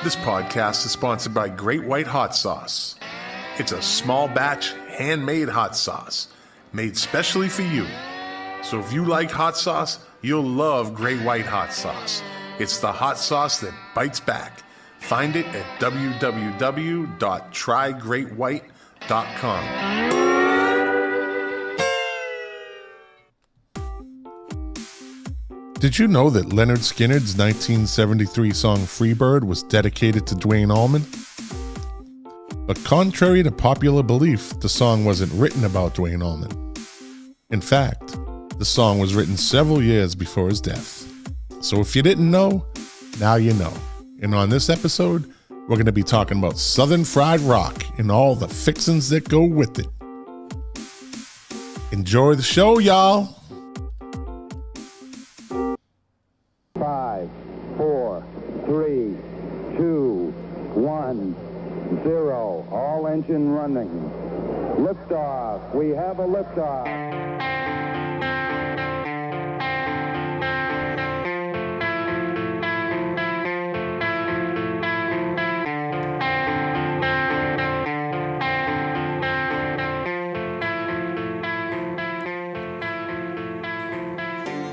This podcast is sponsored by Great White Hot Sauce. It's a small batch, handmade hot sauce, made specially for you. So if you like hot sauce, you'll love Great White Hot Sauce. It's the hot sauce that bites back. Find it at www.trygreatwhite.com. Did you know that Leonard Skinner's 1973 song Freebird was dedicated to Duane Allman? But contrary to popular belief, the song wasn't written about Duane Allman. In fact, the song was written several years before his death. So if you didn't know, now you know. And on this episode, we're going to be talking about Southern Fried Rock and all the fixins that go with it. Enjoy the show, y'all. 5, 4, 3, 2, 1, 0. All engine running. Liftoff. We have a liftoff.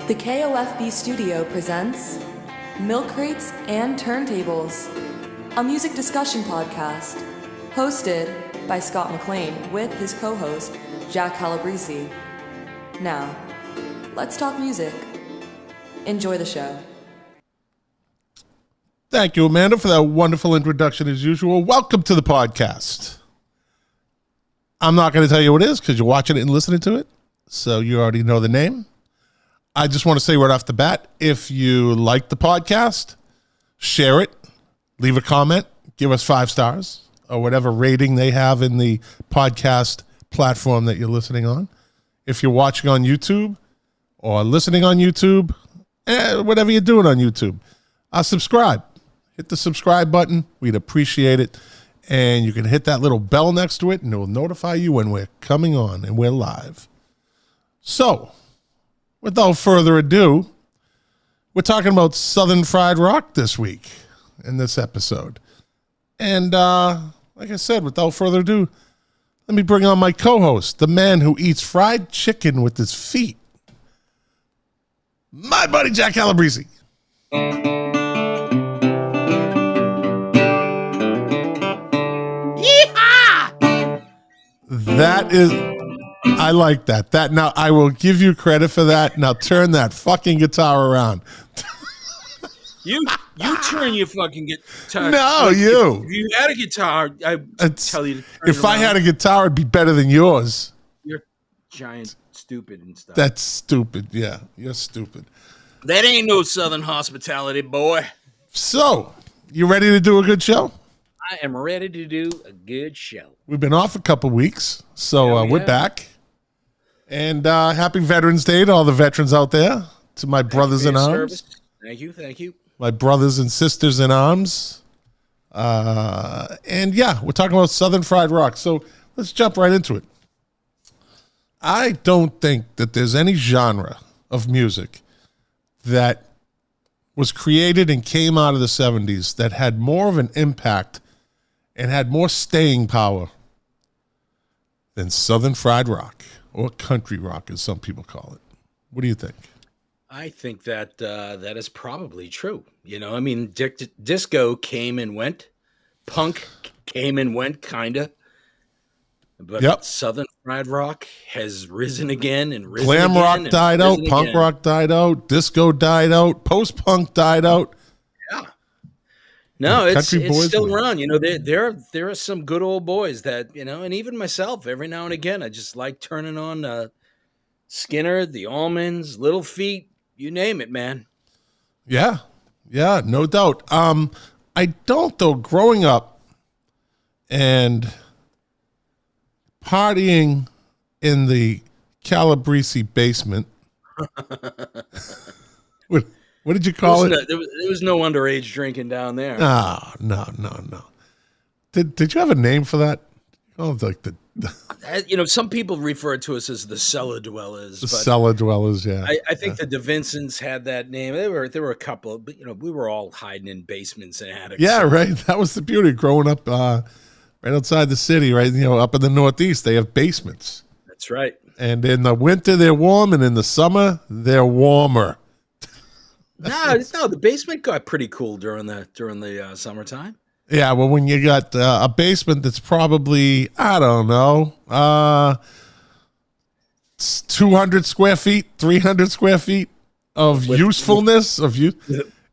The KOFB studio presents Milk Crates and Turntables, a music discussion podcast hosted by Scott McLean with his co-host Jack Calabrese. Now, let's talk music. Enjoy the show. Thank you, Amanda, for that wonderful introduction as usual. Welcome to the podcast. I'm not going to tell you what it is because you're watching it and listening to it, so you already know the name. I just want to say right off the bat, if you like the podcast, share it, leave a comment, give us 5 stars or whatever rating they have in the podcast platform that you're listening on. If you're watching on YouTube or listening on YouTube, whatever you're doing on YouTube, subscribe. Hit the subscribe button. We'd appreciate it. And you can hit that little bell next to it and it will notify you when we're coming on and we're live. So, without further ado, we're talking about Southern Fried Rock this week in this episode. And like I said, without further ado, let me bring on my co-host, the man who eats fried chicken with his feet, my buddy Jack Calabrese. Yeehaw! That is... I like that. Now, I will give you credit for that. Now, turn that fucking guitar around. You turn your fucking guitar. No, you. If you had a guitar, I'd tell you to turn if I had a guitar, it'd be better than yours. You're giant stupid and stuff. That's stupid. Yeah, you're stupid. That ain't no Southern hospitality, boy. So, you ready to do a good show? I am ready to do a good show. We've been off a couple weeks, so we're back. And happy Veterans Day to all the veterans out there, to my brothers in arms. Thank you. My brothers and sisters in arms. And yeah, we're talking about Southern Fried Rock. So let's jump right into it. I don't think that there's any genre of music that was created and came out of the 70s that had more of an impact and had more staying power than Southern Fried Rock, or country rock, as some people call it. What do you think? I think that that is probably true. You know, I mean, disco came and went. Punk came and went, kind of. But Southern Fried Rock has risen again and risen again. Glam rock died out, punk rock died out, disco died out, post-punk died out. Yeah. No, it's still around. You know, there are some good old boys that, you know, and even myself, every now and again, I just like turning on Skinner, the Allmans, Little Feat, you name it, man. Yeah, no doubt. I don't, though, growing up and partying in the Calabrese basement. What did you call it? There was no underage drinking down there. No. Did you have a name for that? Oh, like the some people refer to us as the cellar dwellers. But cellar dwellers. Yeah, I think the DeVincents had that name. There were a couple, but we were all hiding in basements and attics. Yeah, right. That was the beauty of growing up right outside the city, right? Up in the Northeast, they have basements. That's right. And in the winter, they're warm, and in the summer, they're warmer. No, the basement got pretty cool during the summertime. Yeah, well, when you got a basement that's probably, I don't know, 200 square feet, 300 square feet of usefulness of you,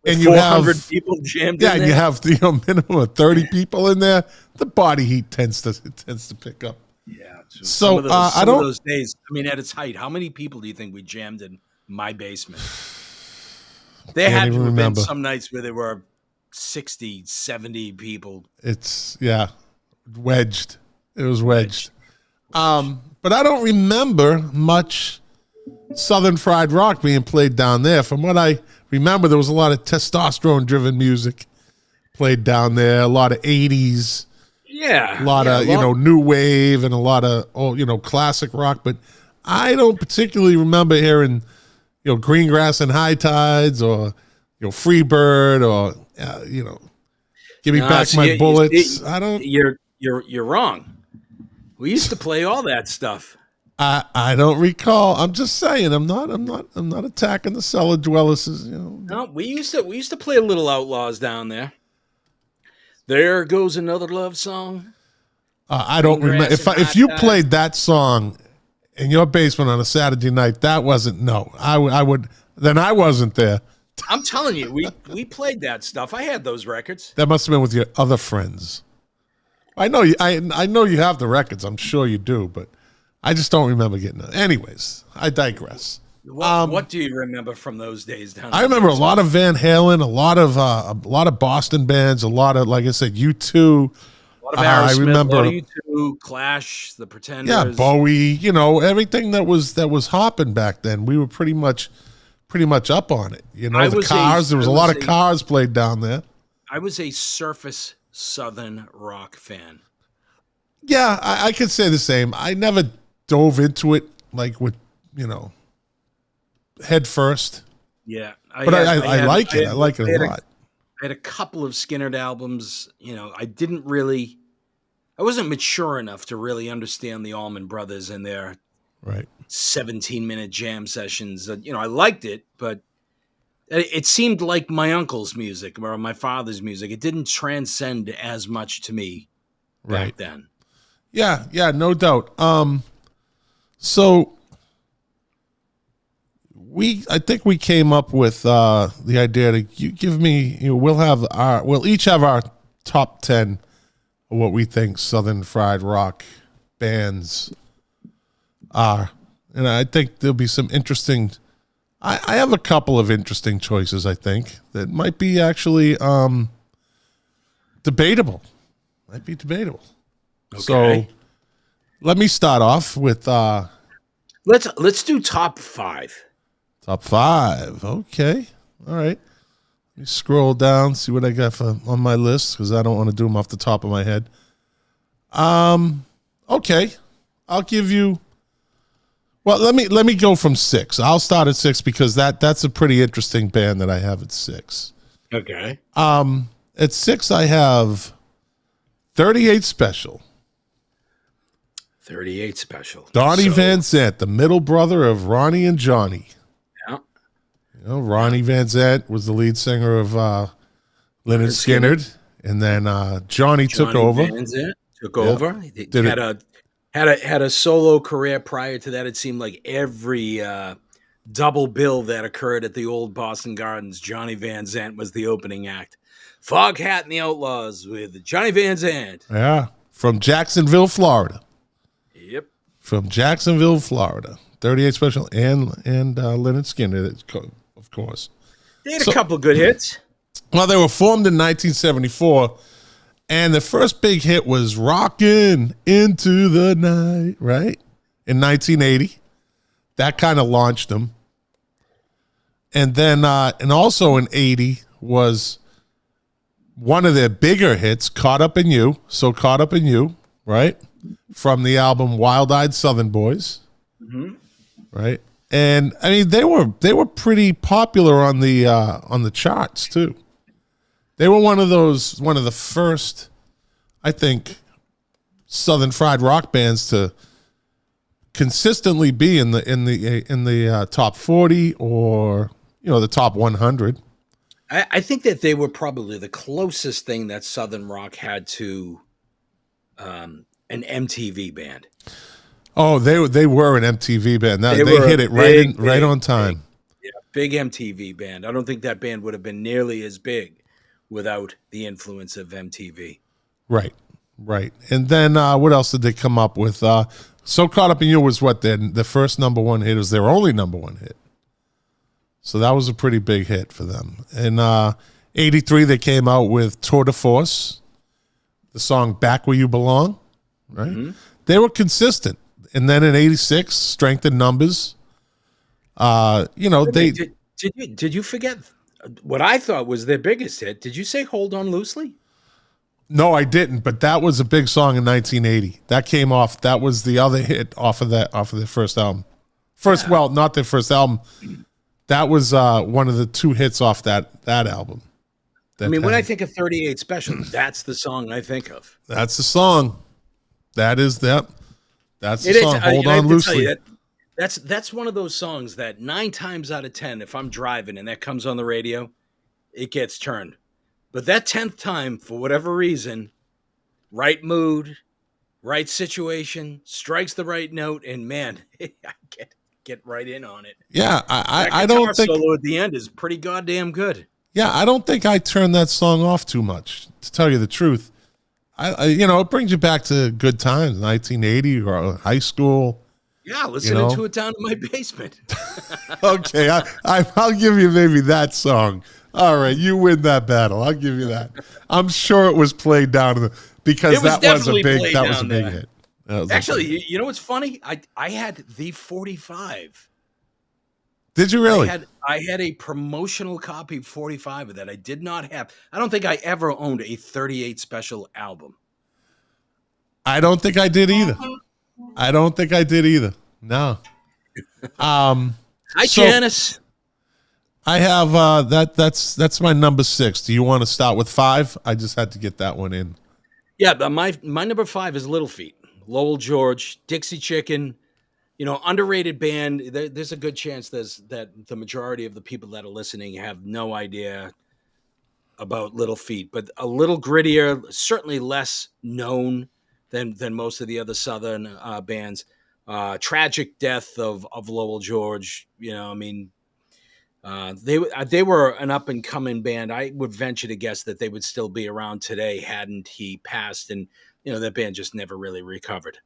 and you have 400 people jammed. Yeah, in and there. you have minimum of 30 people in there. The body heat tends to pick up. Yeah. So I don't. Those days, at its height, how many people do you think we jammed in my basement? There had to have been some nights where there were 60, 70 people. It's wedged. It was wedged. But I don't remember much Southern Fried Rock being played down there. From what I remember, there was a lot of testosterone-driven music played down there. A lot of 80s. Yeah. A lot of new wave and a lot of classic rock. But I don't particularly remember hearing Greengrass and High Tides or Freebird or Give Me Back My Bullets. I don't. You're wrong. We used to play all that stuff. I don't recall. I'm just saying. I'm not attacking the cellar dwellers. No, we used to play Little Outlaws down there. There goes another love song. I don't remember if you played that song in your basement on a Saturday night. That wasn't I would. Then I wasn't there. I'm telling you, we played that stuff. I had those records. That must have been with your other friends. I know you. I know you have the records. I'm sure you do, but I just don't remember getting it. Anyways, I digress. What do you remember from those days down there? I remember a lot of Van Halen, a lot of Boston bands, a lot of, like I said, U2. A lot of Aerosmith, I remember a lot of U2, Clash, The Pretenders. Yeah, Bowie. Everything that was hopping back then. We were pretty much up on it. The Cars. There was a lot of Cars played down there. I was a surface Southern rock fan. Yeah, I could say the same. I never dove into it like with head first. Yeah, I like it. I like it a lot. I had a couple of Skynyrd albums. I wasn't mature enough to really understand the Allman Brothers and their 17-minute jam sessions. I liked it, but it seemed like my uncle's music or my father's music. It didn't transcend as much to me back then. Yeah, no doubt. So I think we came up with the idea that you give me, we'll each have our top 10 of what we think Southern Fried Rock bands are. And I think there'll be some interesting, I have a couple of interesting choices, I think, that might be actually debatable. Might be debatable. Okay. So let me start off with let's do top 5. Top 5. Okay. All right. Let me scroll down, see what I got on my list, because I don't want to do them off the top of my head. Okay. I'll give you. Well, let me go from 6. I'll start at 6 because that's a pretty interesting band that I have at 6. Okay. At 6 I have 38 Special. 38 Special. Donnie Van Zant, the middle brother of Ronnie and Johnny. Yeah. Ronnie Van Zant was the lead singer of Lynyrd Skynyrd, and then Johnny took over. Van Zant took over. He had a solo career prior to that. It seemed like every double bill that occurred at the old Boston Gardens, Johnny Van Zant was the opening act. Foghat and the Outlaws with Johnny Van Zant. Yeah, from Jacksonville, Florida. Yep. From Jacksonville, Florida. 38 Special and Lynyrd Skynyrd, of course. They had a couple of good hits. Well, they were formed in 1974, and the first big hit was Rockin' Into the Night, right? In 1980. That kind of launched them. And then, and also in 80 was one of their bigger hits, Caught Up in You. So Caught Up in You, right? from the album Wild Eyed Southern Boys. Mm-hmm. Right. And I mean, they were pretty popular on the charts too. They were one of the first, I think, Southern fried rock bands to consistently be in the top 40 or the top 100. I think that they were probably the closest thing that Southern rock had to an MTV band. Oh, they were an MTV band. They hit it right on time. Big MTV band. I don't think that band would have been nearly as big without the influence of MTV. Right. And then what else did they come up with? So Caught Up in You was what the first number one hit. It was their only number one hit. So that was a pretty big hit for them. In 83, they came out with Tour de Force, the song Back Where You Belong. Right. Mm-hmm. They were consistent. And then in 86, Strength in Numbers. Did you forget what I thought was their biggest hit? Did you say Hold On Loosely? No, I didn't, but that was a big song in 1980. That came off. That was the other hit off of their first album. Well, not their first album. That was one of the two hits off that album. When I think of 38 Special, that's the song I think of. That's the song. That's the song. Hold On Loosely. That's one of those songs that 9 times out of 10, if I'm driving and that comes on the radio, it gets turned. But that 10th time, for whatever reason, right mood, right situation, strikes the right note, and man, I get right in on it. Yeah, I don't think solo at the end is pretty goddamn good. Yeah, I don't think I turned that song off too much, to tell you the truth. It brings you back to good times, 1980 or high school. Yeah, listening to it down in my basement. Okay, I'll give you maybe that song. All right, you win that battle. I'll give you that. I'm sure it was played down because that was a big hit. Actually, you know what's funny? I had the 45. Did you really? I had a promotional copy of 45 of that. I did not have. I don't think I ever owned a 38 Special album. I don't think I did either. No. Hi, Janice. I have that's my number 6. Do you want to start with 5? I just had to get that one in. Yeah, but my number 5 is Little Feat. Lowell George, Dixie Chicken, underrated band. There's a good chance that the majority of the people that are listening have no idea about Little Feat, but a little grittier, certainly less known than most of the other Southern bands. Tragic death of Lowell George. They were an up and coming band. I would venture to guess that they would still be around today hadn't he passed, and that band just never really recovered.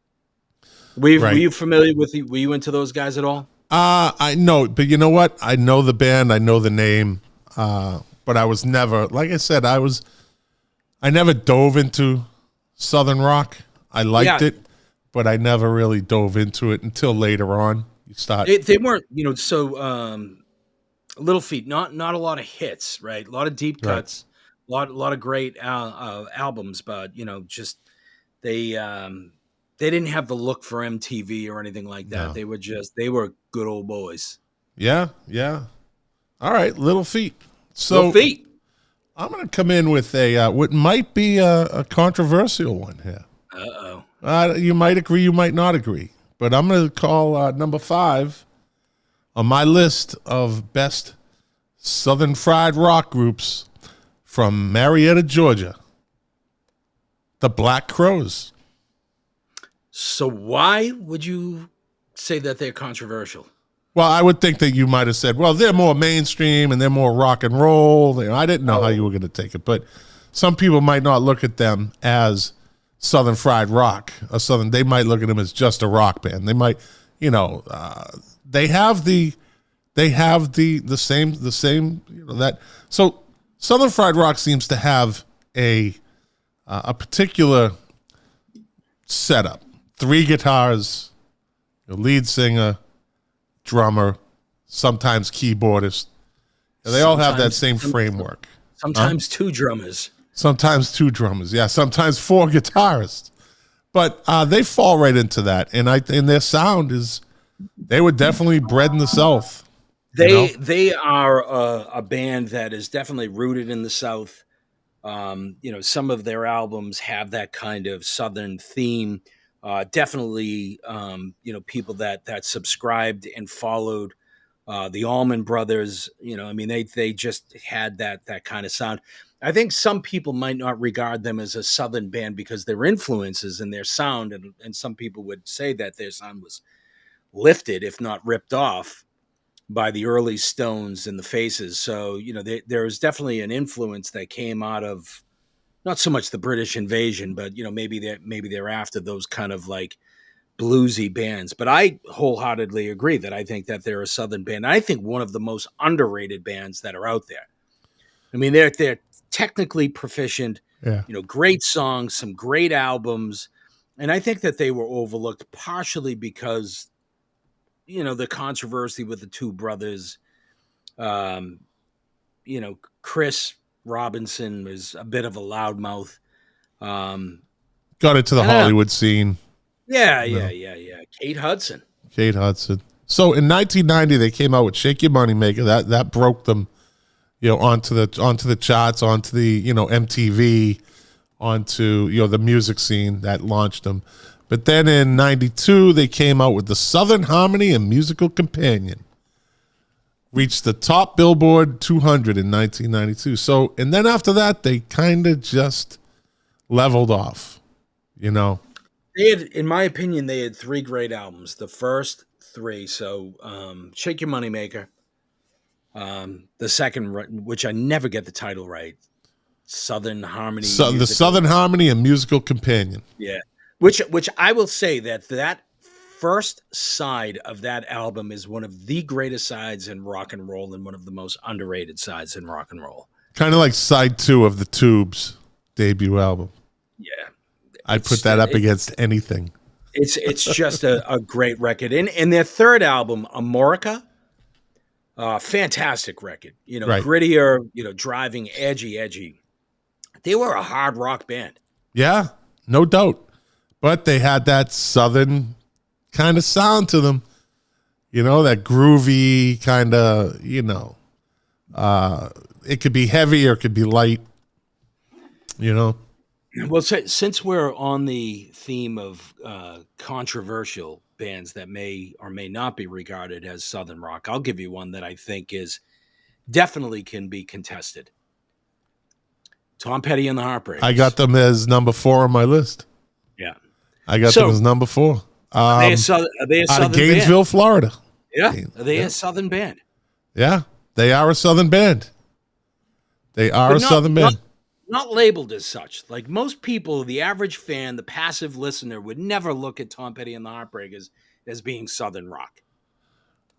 Were you familiar with? Were you into those guys at all? I know, but you know what? I know the band, I know the name, but I was never, like I said, I never dove into Southern rock. I liked it, but I never really dove into it until later on. They weren't, Little Feat, not a lot of hits, right? A lot of deep cuts, a lot of great albums, but just they didn't have the look for MTV or anything like that. No. They were good old boys. Yeah. All right, Little Feat. So Little Feat. I'm going to come in with what might be a controversial one here. Uh-oh. You might agree, you might not agree, but I'm going to call number 5 on my list of best Southern fried rock groups from Marietta, Georgia, the Black Crowes. So why would you say that they're controversial? Well, I would think that you might have said, well, they're more mainstream and they're more rock and roll. I didn't know how you were going to take it, but some people might not look at them as Southern fried rock. They might look at them as just a rock band. They might, they have the same that. So Southern fried rock seems to have a particular setup: 3 guitars, a lead singer, drummer, sometimes keyboardist. They all have that same framework. Sometimes 2 drummers. Sometimes 2 drummers. Yeah, sometimes 4 guitarists. But they fall right into that, and their sound is, they were definitely bred in the South. They are a band that is definitely rooted in the South. Some of their albums have that kind of Southern theme. Definitely, people that subscribed and followed the Allman Brothers. They just had that kind of sound. I think some people might not regard them as a Southern band because their influences and their sound, and some people would say that their sound was lifted, if not ripped off, by the early Stones and the Faces. So, there is definitely an influence that came out of not so much the British invasion, but, maybe they're after those kind of like bluesy bands. But I wholeheartedly agree that I think that they're a Southern band. I think one of the most underrated bands that are out there. I mean, they're technically proficient, great songs, some great albums. And I think that they were overlooked partially because the controversy with the two brothers. Chris Robinson was a bit of a loudmouth. Got into the Hollywood scene. Yeah. Kate Hudson. So in 1990, they came out with "Shake Your Money Maker." That broke them, onto the charts, onto the MTV, onto the music scene that launched them. But then in 92, they came out with the Southern Harmony and Musical Companion. Reached the top Billboard 200 in 1992. So, and then after that, they kind of just leveled off, They had, in my opinion, they had three great albums. The first three, so Shake Your Money Maker. The second, which I never get the title right, Southern Harmony. The Southern Harmony and Musical Companion. Yeah. Which I will say that first side of that album is one of the greatest sides in rock and roll and one of the most underrated sides in rock and roll. Kind of like side 2 of the Tubes debut album. Yeah. I'd put that up against anything. It's just a great record. And their third album, Amorica, fantastic record. Right. Grittier, driving, edgy. They were a hard rock band. Yeah, no doubt. But they had that Southern kind of sound to them, that groovy kind of, it could be heavy or it could be light, Well, since we're on the theme of controversial bands that may or may not be regarded as Southern rock, I'll give you one that I think is definitely can be contested. Tom Petty and the Heartbreakers. I got them as number 4 on my list. Yeah. I got them as number 4. Are they a Southern out of Gainesville, band? Florida. Yeah. Are they a Southern band? Yeah. They are a Southern band. Southern band. Not labeled as such. Like most people, the average fan, the passive listener would never look at Tom Petty and the Heartbreakers as being Southern rock.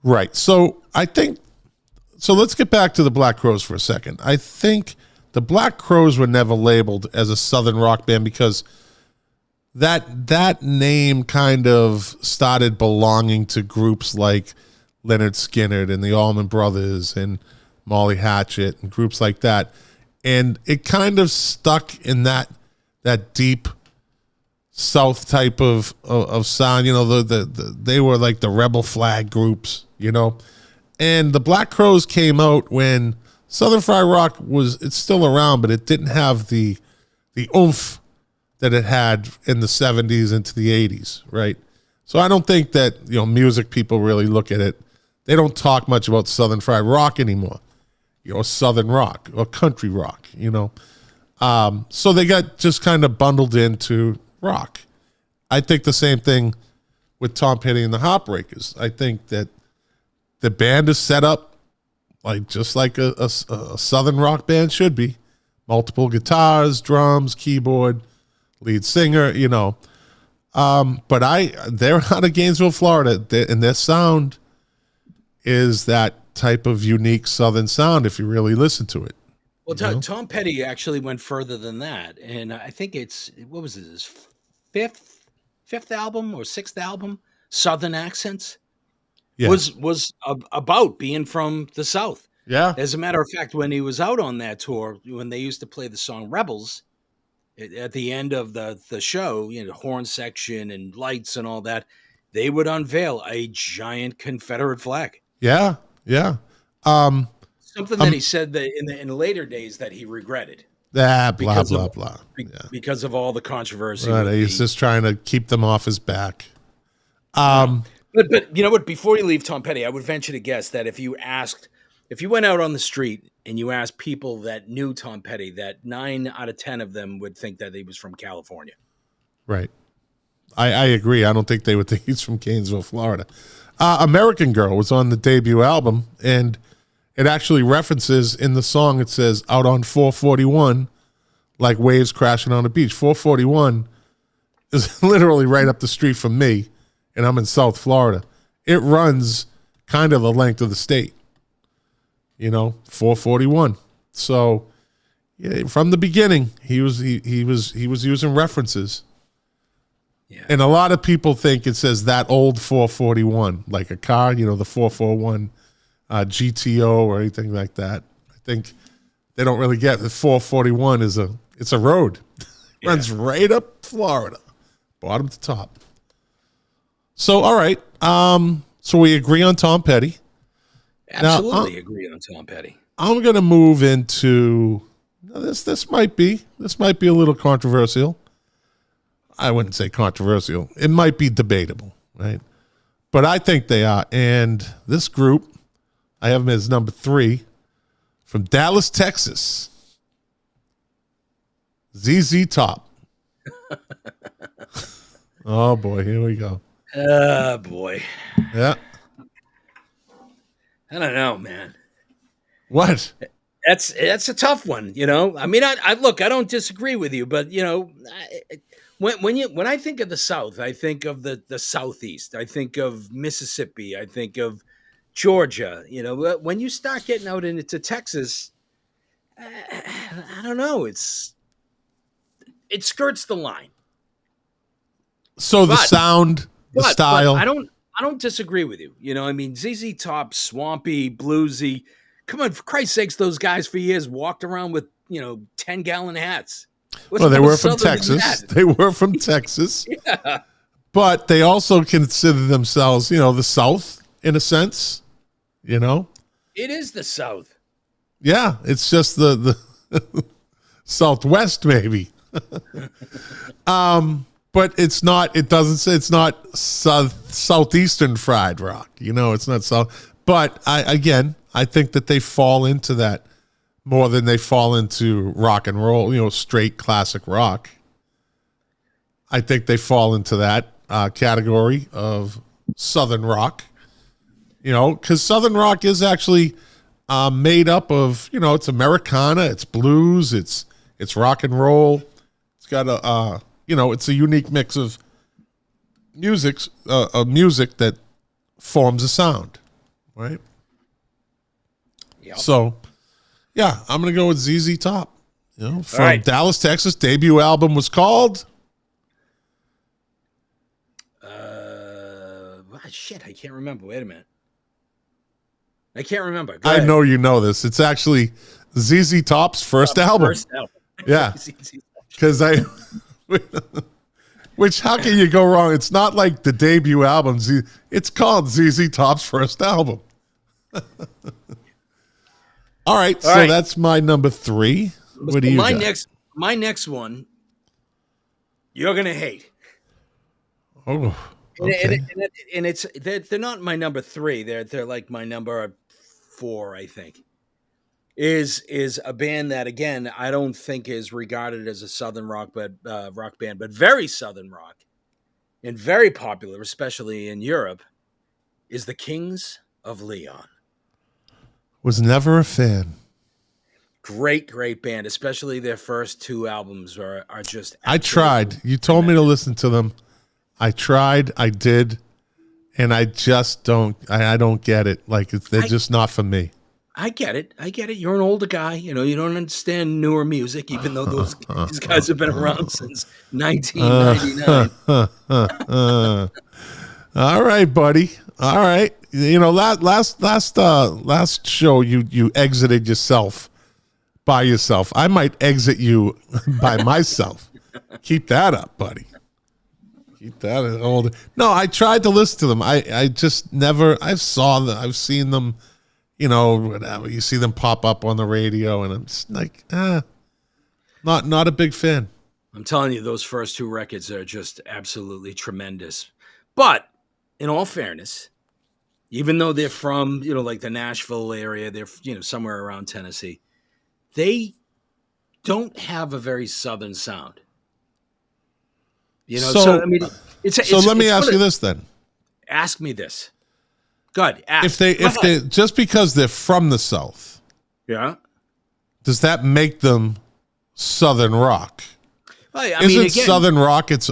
Right. So let's get back to the Black Crowes for a second. I think the Black Crowes were never labeled as a Southern rock band because that name kind of started belonging to groups like Leonard Skinner and the Allman Brothers and Molly Hatchet and groups like that. And it kind of stuck in that deep South type of sound. They were like the rebel flag groups, And the Black Crowes came out when Southern Fried Rock it's still around, but it didn't have the oomph that it had in the 70s into the 80s, right? So I don't think that, music people really look at it. They don't talk much about Southern Fried Rock anymore, Southern rock or country rock, So they got just kind of bundled into rock. I think the same thing with Tom Petty and the Heartbreakers. I think that the band is set up just like a Southern rock band should be. Multiple guitars, drums, keyboard, lead singer, but they're out of Gainesville, Florida, and their sound is that type of unique Southern sound if you really listen to it. Well, Tom Petty actually went further than that, and I think his fifth album or sixth album, Southern Accents, was about being from the South. Yeah. As a matter of fact, when he was out on that tour, when they used to play the song Rebels, at the end of the show, horn section and lights and all that, they would unveil a giant Confederate flag. Yeah. Something that he said that in the later days that he regretted. Blah, because blah, of, blah. Because of all the controversy. Right, he's just trying to keep them off his back. But you know what? Before you leave Tom Petty, I would venture to guess that if you went out on the street and you asked people that knew Tom Petty, that 9 out of 10 of them would think that he was from California. Right. I agree. I don't think they would think he's from Gainesville, Florida. American Girl was on the debut album, and it actually references in the song, it says, out on 441, like waves crashing on the beach. 441 is literally right up the street from me, and I'm in South Florida. It runs kind of the length of the state, 441. So yeah, from the beginning, he was using references. Yeah. And a lot of people think it says that old 441, like a car, the 441 GTO or anything like that. I think they don't really get the 441 it's a road. It runs right up Florida, bottom to top. So, all right. So we agree on Tom Petty. Absolutely agree on Tom Petty. I'm going to move into this might be a little controversial. I wouldn't say controversial. It might be debatable, right? But I think they are. And this group, I have them as number 3 from Dallas, Texas. ZZ Top. Oh, boy. Here we go. Boy. Yeah. I don't know, man. What? That's a tough one, I mean, I look, I don't disagree with you, but when I think of the South, I think of the Southeast. I think of Mississippi. I think of Georgia. When you start getting out into Texas, I don't know. It skirts the line. So the sound, the style. But I don't disagree with you. I mean, ZZ Top, swampy, bluesy. Come on, for Christ's sakes, those guys for years walked around with 10-gallon hats. Well, they were from Texas. They were from Texas. Yeah. But they also consider themselves, the South in a sense, It is the South. Yeah, it's just the Southwest maybe. But it's not, it doesn't say, it's not Southeastern fried rock. It's not South. But I think that they fall into that more than they fall into rock and roll, straight classic rock. I think they fall into that category of Southern rock, because Southern rock is actually made up of, it's Americana, it's blues, it's rock and roll. It's got it's a unique mix of music that forms a sound, right? Yep. So, yeah, I'm going to go with ZZ Top. From Dallas, Texas. Debut album was called? Shit, I can't remember. Wait a minute. I can't remember. I know you know this. It's actually ZZ Top's first album. Yeah. Because which, how can you go wrong? It's not like the debut album. It's called ZZ Top's first album. All right, so that's my number 3. What do you got? My next one, you're gonna hate. Oh, okay. And they're not my number 3. They're like my number 4, I think. Is a band that, again, I don't think is regarded as a Southern rock band, but very Southern rock and very popular, especially in Europe, is the Kings of Leon. Was never a fan. Great band, especially their first 2 albums are just. I tried. You told me to listen to them. I tried. I did, and I just don't. I don't get it. Like they're just not for me. I get it. You're an older guy. You don't understand newer music, even though these guys have been around since 1999. All right, buddy. All right. Last show you exited yourself by yourself. I might exit you by myself. Keep that up, buddy. Keep that old. No, I tried to listen to them. I just never. I've seen them. Whatever. You see them pop up on the radio, and I'm just like, not a big fan. I'm telling you, those first two records are just absolutely tremendous. But in all fairness, even though they're from, like the Nashville area, they're, somewhere around Tennessee, they don't have a very Southern sound. So I mean, let me ask you this then. Ask me this. Good. If they just because they're from the South, yeah, does that make them Southern rock? Isn't again, Southern rock its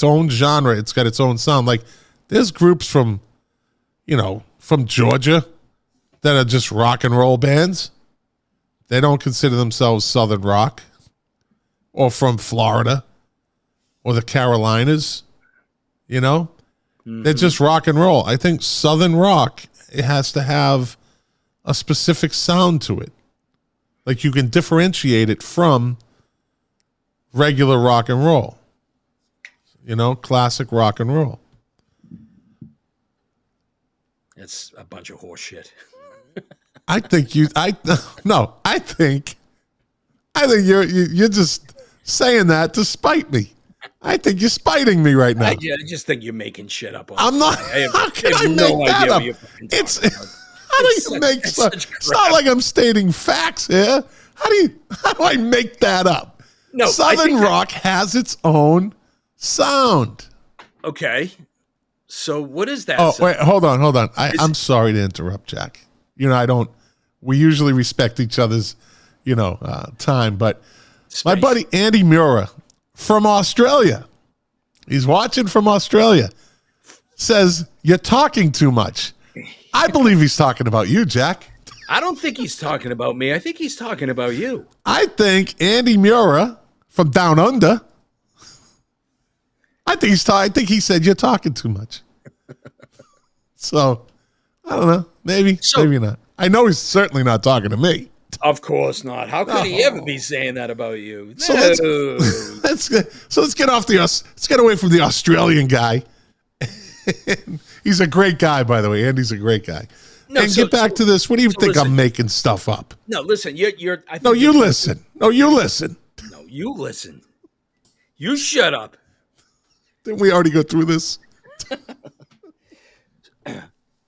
own genre? It's got its own sound. Like there's groups from Georgia that are just rock and roll bands. They don't consider themselves Southern rock, or from Florida or the Carolinas. They're just rock and roll. I think Southern rock, it has to have a specific sound to it. Like you can differentiate it from regular rock and roll. Classic rock and roll. It's a bunch of horse shit. I think you're just saying that to spite me. I think you're spiting me right now. I just think you're making shit up. I'm not. How can I make that up? How do you make stuff? It's not like I'm stating facts here. How do I make that up? No, Southern rock has its own sound. Okay. So what is that? Oh, wait, hold on. I'm sorry to interrupt, Jack. We usually respect each other's, time, but Space. My buddy Andy Mura from Australia, he's watching from Australia, says, you're talking too much. I believe he's talking about you, Jack. I don't think he's talking about me. I think he's talking about you. I think Andy Mura from Down Under, I think he said you're talking too much. So, I don't know. Maybe not. I know he's certainly not talking to me. Of course not. How could he ever be saying that about you? So let's get away from the Australian guy. He's a great guy, by the way. Andy's a great guy. Get back to this. What do you think? Listen, I'm making stuff up. No, listen. You listen. No, you listen. No, you listen. You shut up. Didn't we already go through this?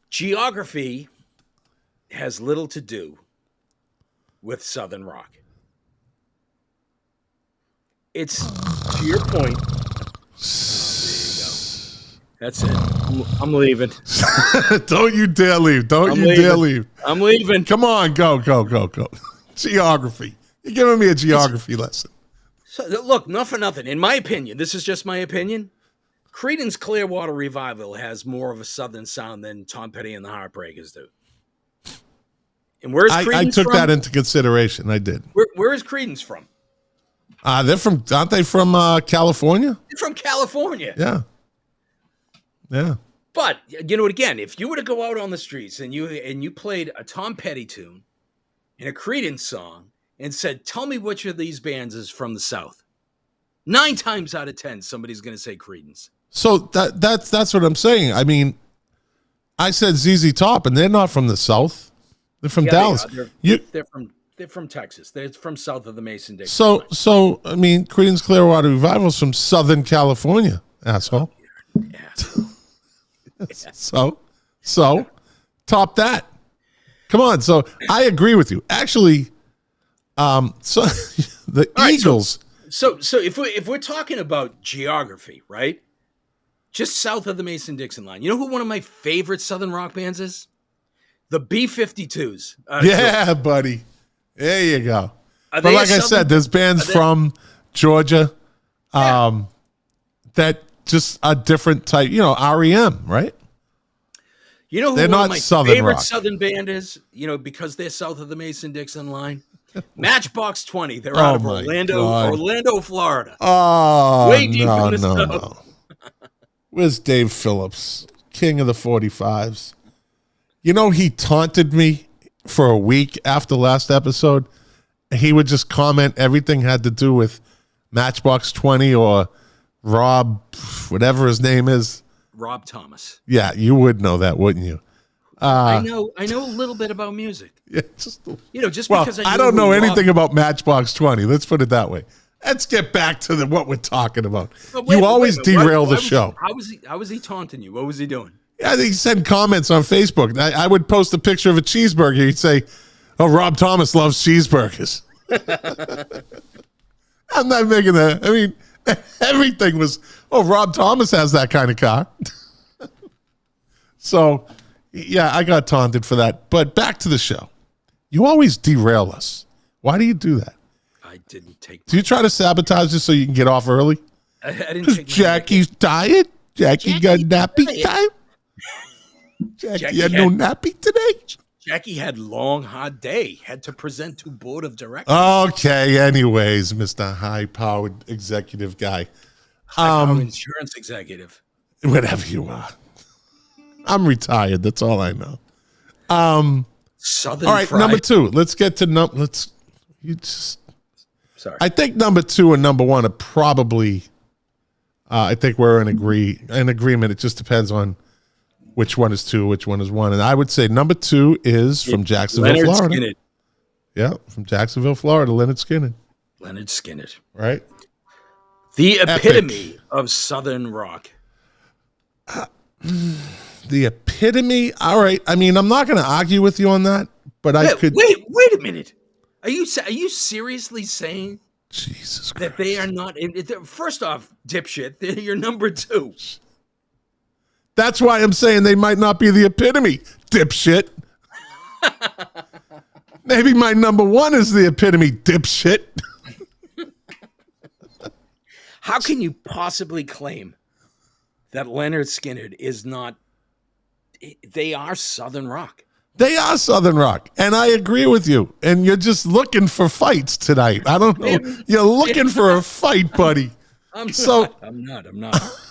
Geography has little to do with Southern rock. It's to your point. That's it. I'm leaving. Don't you dare leave. Dare leave. I'm leaving. Come on, go. Geography. You're giving me a geography lesson. So, look, not for nothing. In my opinion, this is just my opinion, Creedence Clearwater Revival has more of a Southern sound than Tom Petty and the Heartbreakers do. And where's Creedence I took from? that into consideration. I did. Where is Creedence from? Aren't they from California? They're from California. Yeah. But again, if you were to go out on the streets and you played a Tom Petty tune and a Creedence song and said, "Tell me which of these bands is from the South," 9 times out of 10, somebody's going to say Creedence. So that's what I'm saying. I mean, I said ZZ Top, and they're not from the South. They're from Dallas. They're from Texas. They're from south of the Mason-Dixon. So I mean, Creedence Clearwater Revival's from Southern California, asshole. So top that. Come on. So I agree with you. Actually, so the Eagles. So if we're talking about geography, right? Just south of the Mason-Dixon line. You know who one of my favorite Southern rock bands is? The B-52s. Yeah, buddy. There you go. But like I said, there's bands from Georgia that just a different type, REM, right? You know who they're one not of my Southern favorite rock. Southern band is? Because they're south of the Mason-Dixon line. Matchbox 20. They're out of Orlando, Florida. Oh, way deep in the snow. No. Where's Dave Phillips, king of the 45s? He taunted me for a week after last episode, he would just comment everything had to do with Matchbox 20 or Rob, whatever his name is. Rob Thomas. Yeah, you would know that, wouldn't you? I know a little bit about music. Yeah, because I don't know anything about Matchbox 20. Let's put it that way. Let's get back to what we're talking about. You always derail the show. How was he taunting you? What was he doing? Yeah, he sent comments on Facebook. I would post a picture of a cheeseburger. He'd say, "Oh, Rob Thomas loves cheeseburgers." I'm not making that. I mean, everything was, "Oh, Rob Thomas has that kind of car." So, yeah, I got taunted for that. But back to the show. You always derail us. Why do you do that? I didn't take. Do you try to sabotage this so you can get off early? I didn't take. Jackie's tired. Jackie got nappy time. Jackie had no nappy today. Jackie had long, hard day. Had to present to board of directors. Okay. Anyways, Mr. High-powered executive guy, Insurance executive, whatever you are. I'm retired. That's all I know. Southern. All right, fried. number 2. Let's get to Sorry. I think number 2 and number 1 are probably. I think we're in agreement. It just depends on which one is 2, which one is 1, and I would say number 2 is from Jacksonville, Leonard Florida. Skinner. Yeah, from Jacksonville, Florida, Leonard Skinner. Leonard Skinner. Right. The epitome of Southern rock. The epitome. All right. I mean, I'm not going to argue with you on that, but I could. Wait a minute. Are you seriously saying Jesus Christ. that they are not? First off, dipshit, they're your number 2. That's why I'm saying they might not be the epitome, dipshit. Maybe my number 1 is the epitome, dipshit. How can you possibly claim that Leonard Skinner is not? They are Southern rock. They are Southern rock, and I agree with you. And you're just looking for fights tonight. I don't know. You're looking for a fight, buddy. I'm not.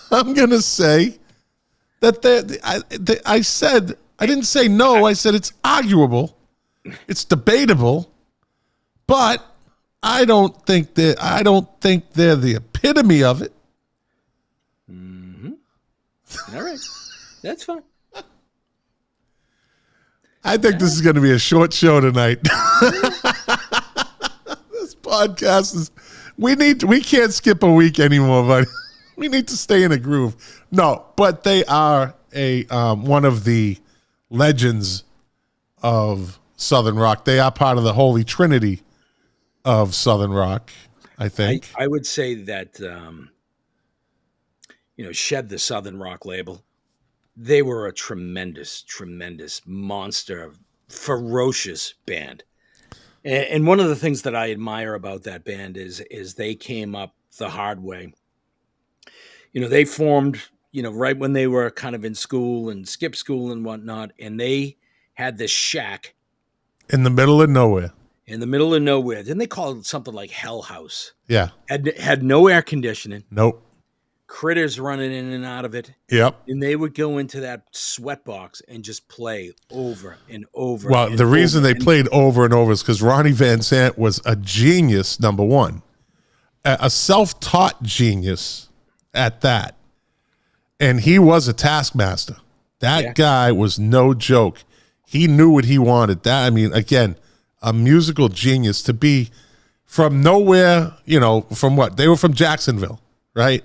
I'm gonna say that I said I didn't say no. I said it's arguable, it's debatable, but I don't think they're the epitome of it. Mm-hmm. All right, that's fine. I think this is going to be a short show tonight. This podcast is. We can't skip a week anymore, buddy. We need to stay in a groove. No, but they are one of the legends of Southern rock. They are part of the Holy Trinity of Southern rock, I think. I would say that shed the Southern rock label. They were a tremendous, tremendous monster, ferocious band. And one of the things that I admire about that band is they came up the hard way. They formed, right when they were kind of in school and skipped school and whatnot. And they had this shack. In the middle of nowhere. Didn't they call it something like Hell House? Yeah. Had no air conditioning. Nope. Critters running in and out of it. Yep. And they would go into that sweat box and just play over and over. Well, the reason they played over and over is because Ronnie Van Zant was a genius, number 1. A self-taught genius at that. And he was a taskmaster. That guy was no joke. He knew what he wanted. That, I mean, again, a musical genius to be from nowhere, from what? They were from Jacksonville, right?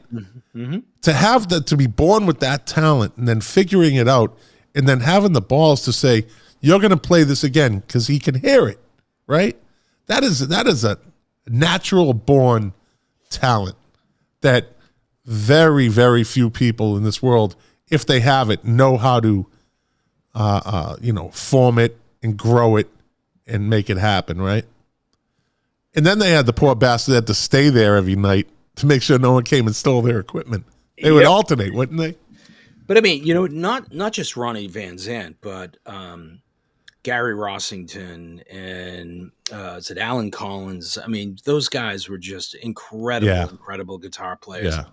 Mm-hmm. To be born with that talent and then figuring it out and then having the balls to say, you're going to play this again because he can hear it, right? That is a natural born talent that very, very few people in this world, if they have it, know how to, form it and grow it and make it happen, right? And then they had the poor bastard that had to stay there every night to make sure no one came and stole their equipment. They would alternate, wouldn't they? But I mean, not just Ronnie Van Zant, but Gary Rossington and Alan Collins. I mean, those guys were just incredible guitar players. Yeah.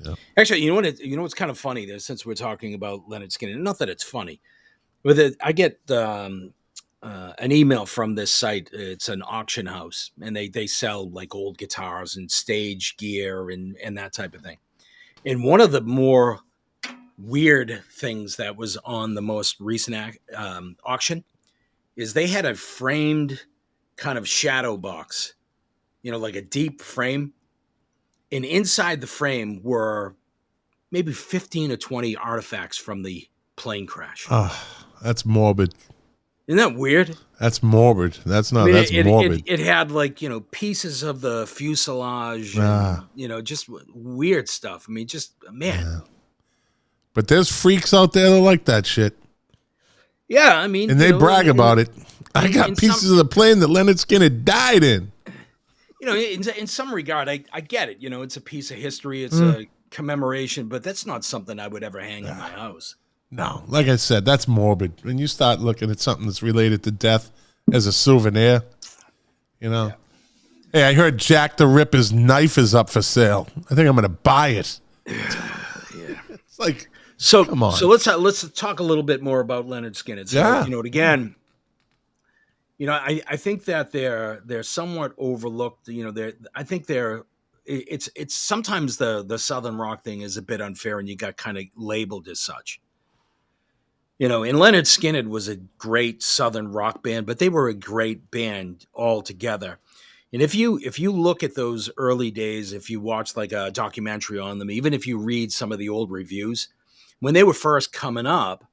Yeah. Actually, you know what's kind of funny there, since we're talking about Leonard Skinner. Not that it's funny, but I get an email from this site. It's an auction house, and they sell like old guitars and stage gear and that type of thing. And one of the more weird things that was on the most recent auction is they had a framed kind of shadow box, like a deep frame. And inside the frame were maybe 15 or 20 artifacts from the plane crash. Oh, that's morbid. Isn't that weird? That's morbid. That's morbid. It had like, pieces of the fuselage, and, just weird stuff. I mean, just, man. Yeah. But there's freaks out there that like that shit. Yeah, I mean. And they brag about it. I got pieces of the plane that Leonard Skinner died in. In some regard, I get it. It's a piece of history. It's a commemoration, but that's not something I would ever hang in my house. No, like I said, that's morbid. When you start looking at something that's related to death as a souvenir, Yeah. Hey, I heard Jack the Ripper's knife is up for sale. I think I'm going to buy it. Yeah. It's like, so come on. So let's talk a little bit more about Leonard Skinner. So, again, I think that they're somewhat overlooked. I think it's sometimes the Southern rock thing is a bit unfair, and you got kind of labeled as such. And Leonard Skinner was a great Southern rock band, but they were a great band altogether. And if you look at those early days, if you watch like a documentary on them, even if you read some of the old reviews, when they were first coming up,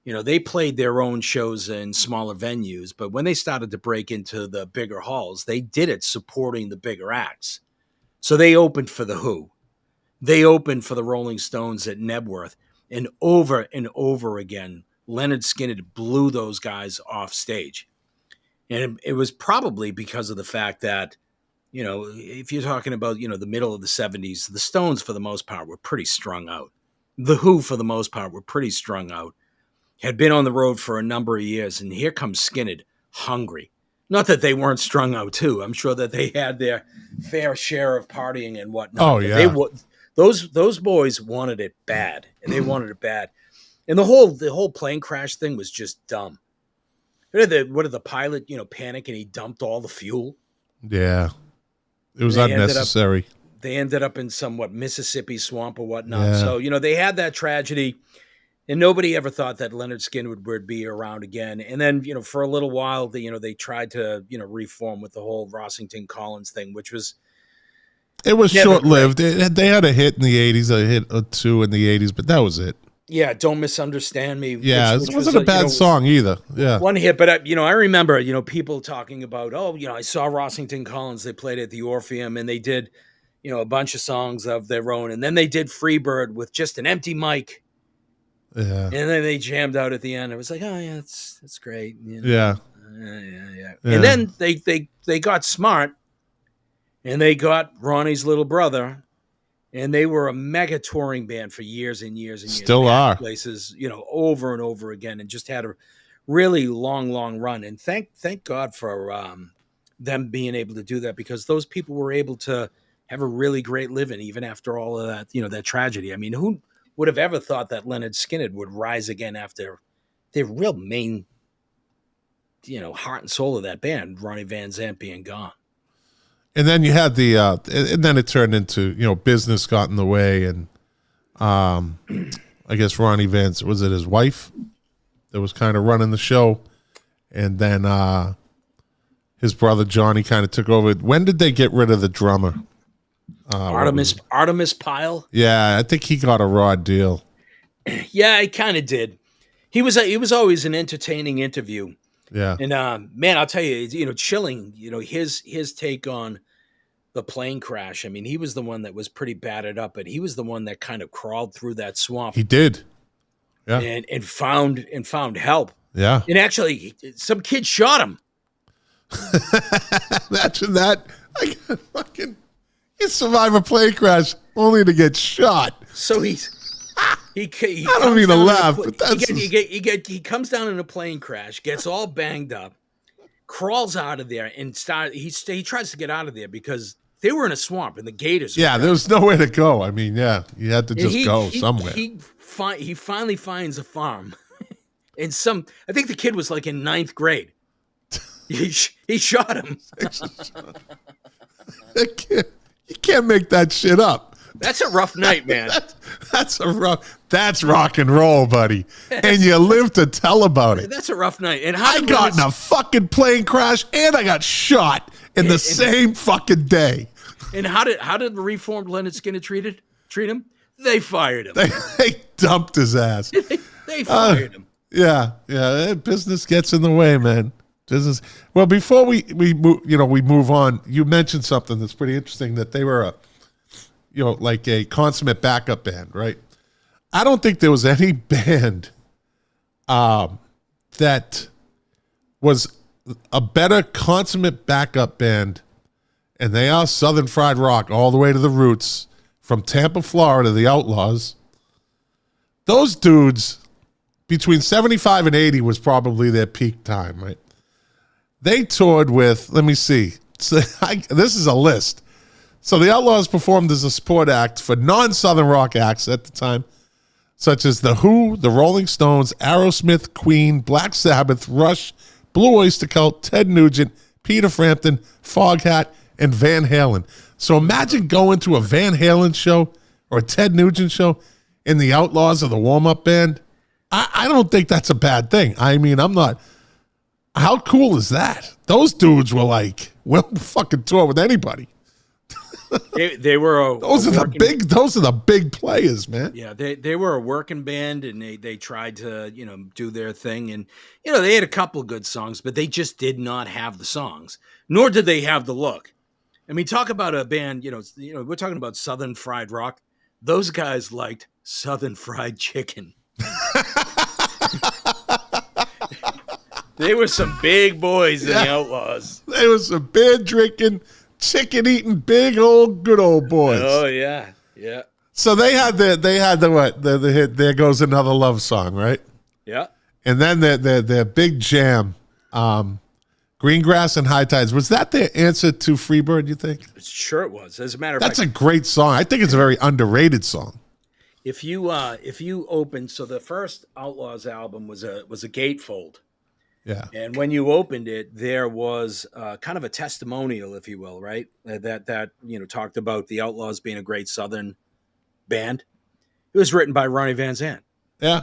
they played their own shows in smaller venues, but when they started to break into the bigger halls, they did it supporting the bigger acts. So they opened for The Who. They opened for the Rolling Stones at Nebworth. And over again, Leonard Skinner blew those guys off stage. And it was probably because of the fact that, if you're talking about, the middle of the 70s, the Stones, for the most part, were pretty strung out. The Who, for the most part, were pretty strung out. Had been on the road for a number of years, and here comes Skinner, hungry. Not that they weren't strung out, too. I'm sure that they had their fair share of partying and whatnot. Oh, yeah. Those boys wanted it bad, and they wanted it bad. And the whole plane crash thing was just dumb. What did the pilot, panic, and he dumped all the fuel? Yeah. It was unnecessary. They ended up in some, Mississippi swamp or whatnot. Yeah. So, they had that tragedy, and nobody ever thought that Leonard Skinner would be around again. And then, for a little while, they tried to, reform with the whole Rossington Collins thing, which was... It was short-lived. They had a hit in the 80s, a hit or two in the 80s, but that was it. Yeah, Don't Misunderstand Me. Yeah, it wasn't a bad song either. Yeah, one hit, but I remember, people talking about, I saw Rossington Collins. They played at the Orpheum, and they did, a bunch of songs of their own, and then they did Freebird with just an empty mic. Yeah, and then they jammed out at the end. It was like, oh yeah, that's great. Yeah. Yeah. And then they got smart. And they got Ronnie's little brother, and they were a mega touring band for years and years and years. Still are. Places, over and over again, and just had a really long run. And thank God for them being able to do that, because those people were able to have a really great living even after all of that, that tragedy. I mean, who would have ever thought that Leonard Skinner would rise again after the real main, heart and soul of that band, Ronnie Van Zant, being gone? And then you had and then it turned into, business got in the way. And I guess Ronnie Vance, was it his wife that was kind of running the show? And then his brother Johnny kind of took over. When did they get rid of the drummer? Artemis Pyle? Yeah, I think he got a raw deal. Yeah, he kind of did. He was always an entertaining interview. Yeah. And man, I'll tell you, chilling, his take on the plane crash. I mean, he was the one that was pretty battered up, but he was the one that kind of crawled through that swamp. He did. Yeah. And found help. Yeah. And actually some kid shot him. Imagine that. You survive a plane crash only to get shot. So he I don't mean to laugh, but that's he comes down in a plane crash, gets all banged up, crawls out of there, and he tries to get out of there because they were in a swamp and the gators. Yeah, there was nowhere to go. I mean, yeah, you had to just go somewhere. He finally finds a farm, and I think the kid was like in 9th grade, He shot him. You can't make that shit up. That's a rough night, man. That's rock and roll, buddy. And you live to tell about it. That's a rough night. And I got in a fucking plane crash and I got shot in the same fucking day. And how did the reformed Leonard Skinner treat him? They fired him. They dumped his ass. They fired him. Yeah. Business gets in the way, man. Business. Well, before we move on, you mentioned something that's pretty interesting, that they were like a consummate backup band, right? I don't think there was any band that was a better consummate backup band, and they are Southern Fried Rock all the way to the roots, from Tampa, Florida, the Outlaws. Those dudes, between 75 and 80 was probably their peak time, right? They toured with, let me see, this is a list. So the Outlaws performed as a support act for non-Southern rock acts at the time, such as The Who, The Rolling Stones, Aerosmith, Queen, Black Sabbath, Rush, Blue Oyster Cult, Ted Nugent, Peter Frampton, Foghat, and Van Halen. So imagine going to a Van Halen show or a Ted Nugent show and the Outlaws are the warm-up band. I don't think that's a bad thing. I mean, I'm not. How cool is that? Those dudes were like, we'll fucking tour with anybody. They were those are the big players, man. Yeah, they were a working band, and they tried to do their thing, and they had a couple good songs, but they just did not have the songs, nor did they have the look. I mean, talk about a band. We're talking about Southern Fried Rock. Those guys liked Southern Fried Chicken. They were some big boys in the Outlaws. They were some beer drinking, chicken eating, big old good old boys. Oh yeah. So they had the hit "There Goes Another Love Song," right? Yeah. And then their big jam, "Green Grass and High Tides." Was that their answer to "Freebird"? You think? Sure, it was. As a matter of fact, that's a great song. I think it's a very underrated song. If you opened, so the first Outlaws album was a gatefold. Yeah. And when you opened it, there was kind of a testimonial, if you will, right? That talked about the Outlaws being a great Southern band. It was written by Ronnie Van Zant. Yeah.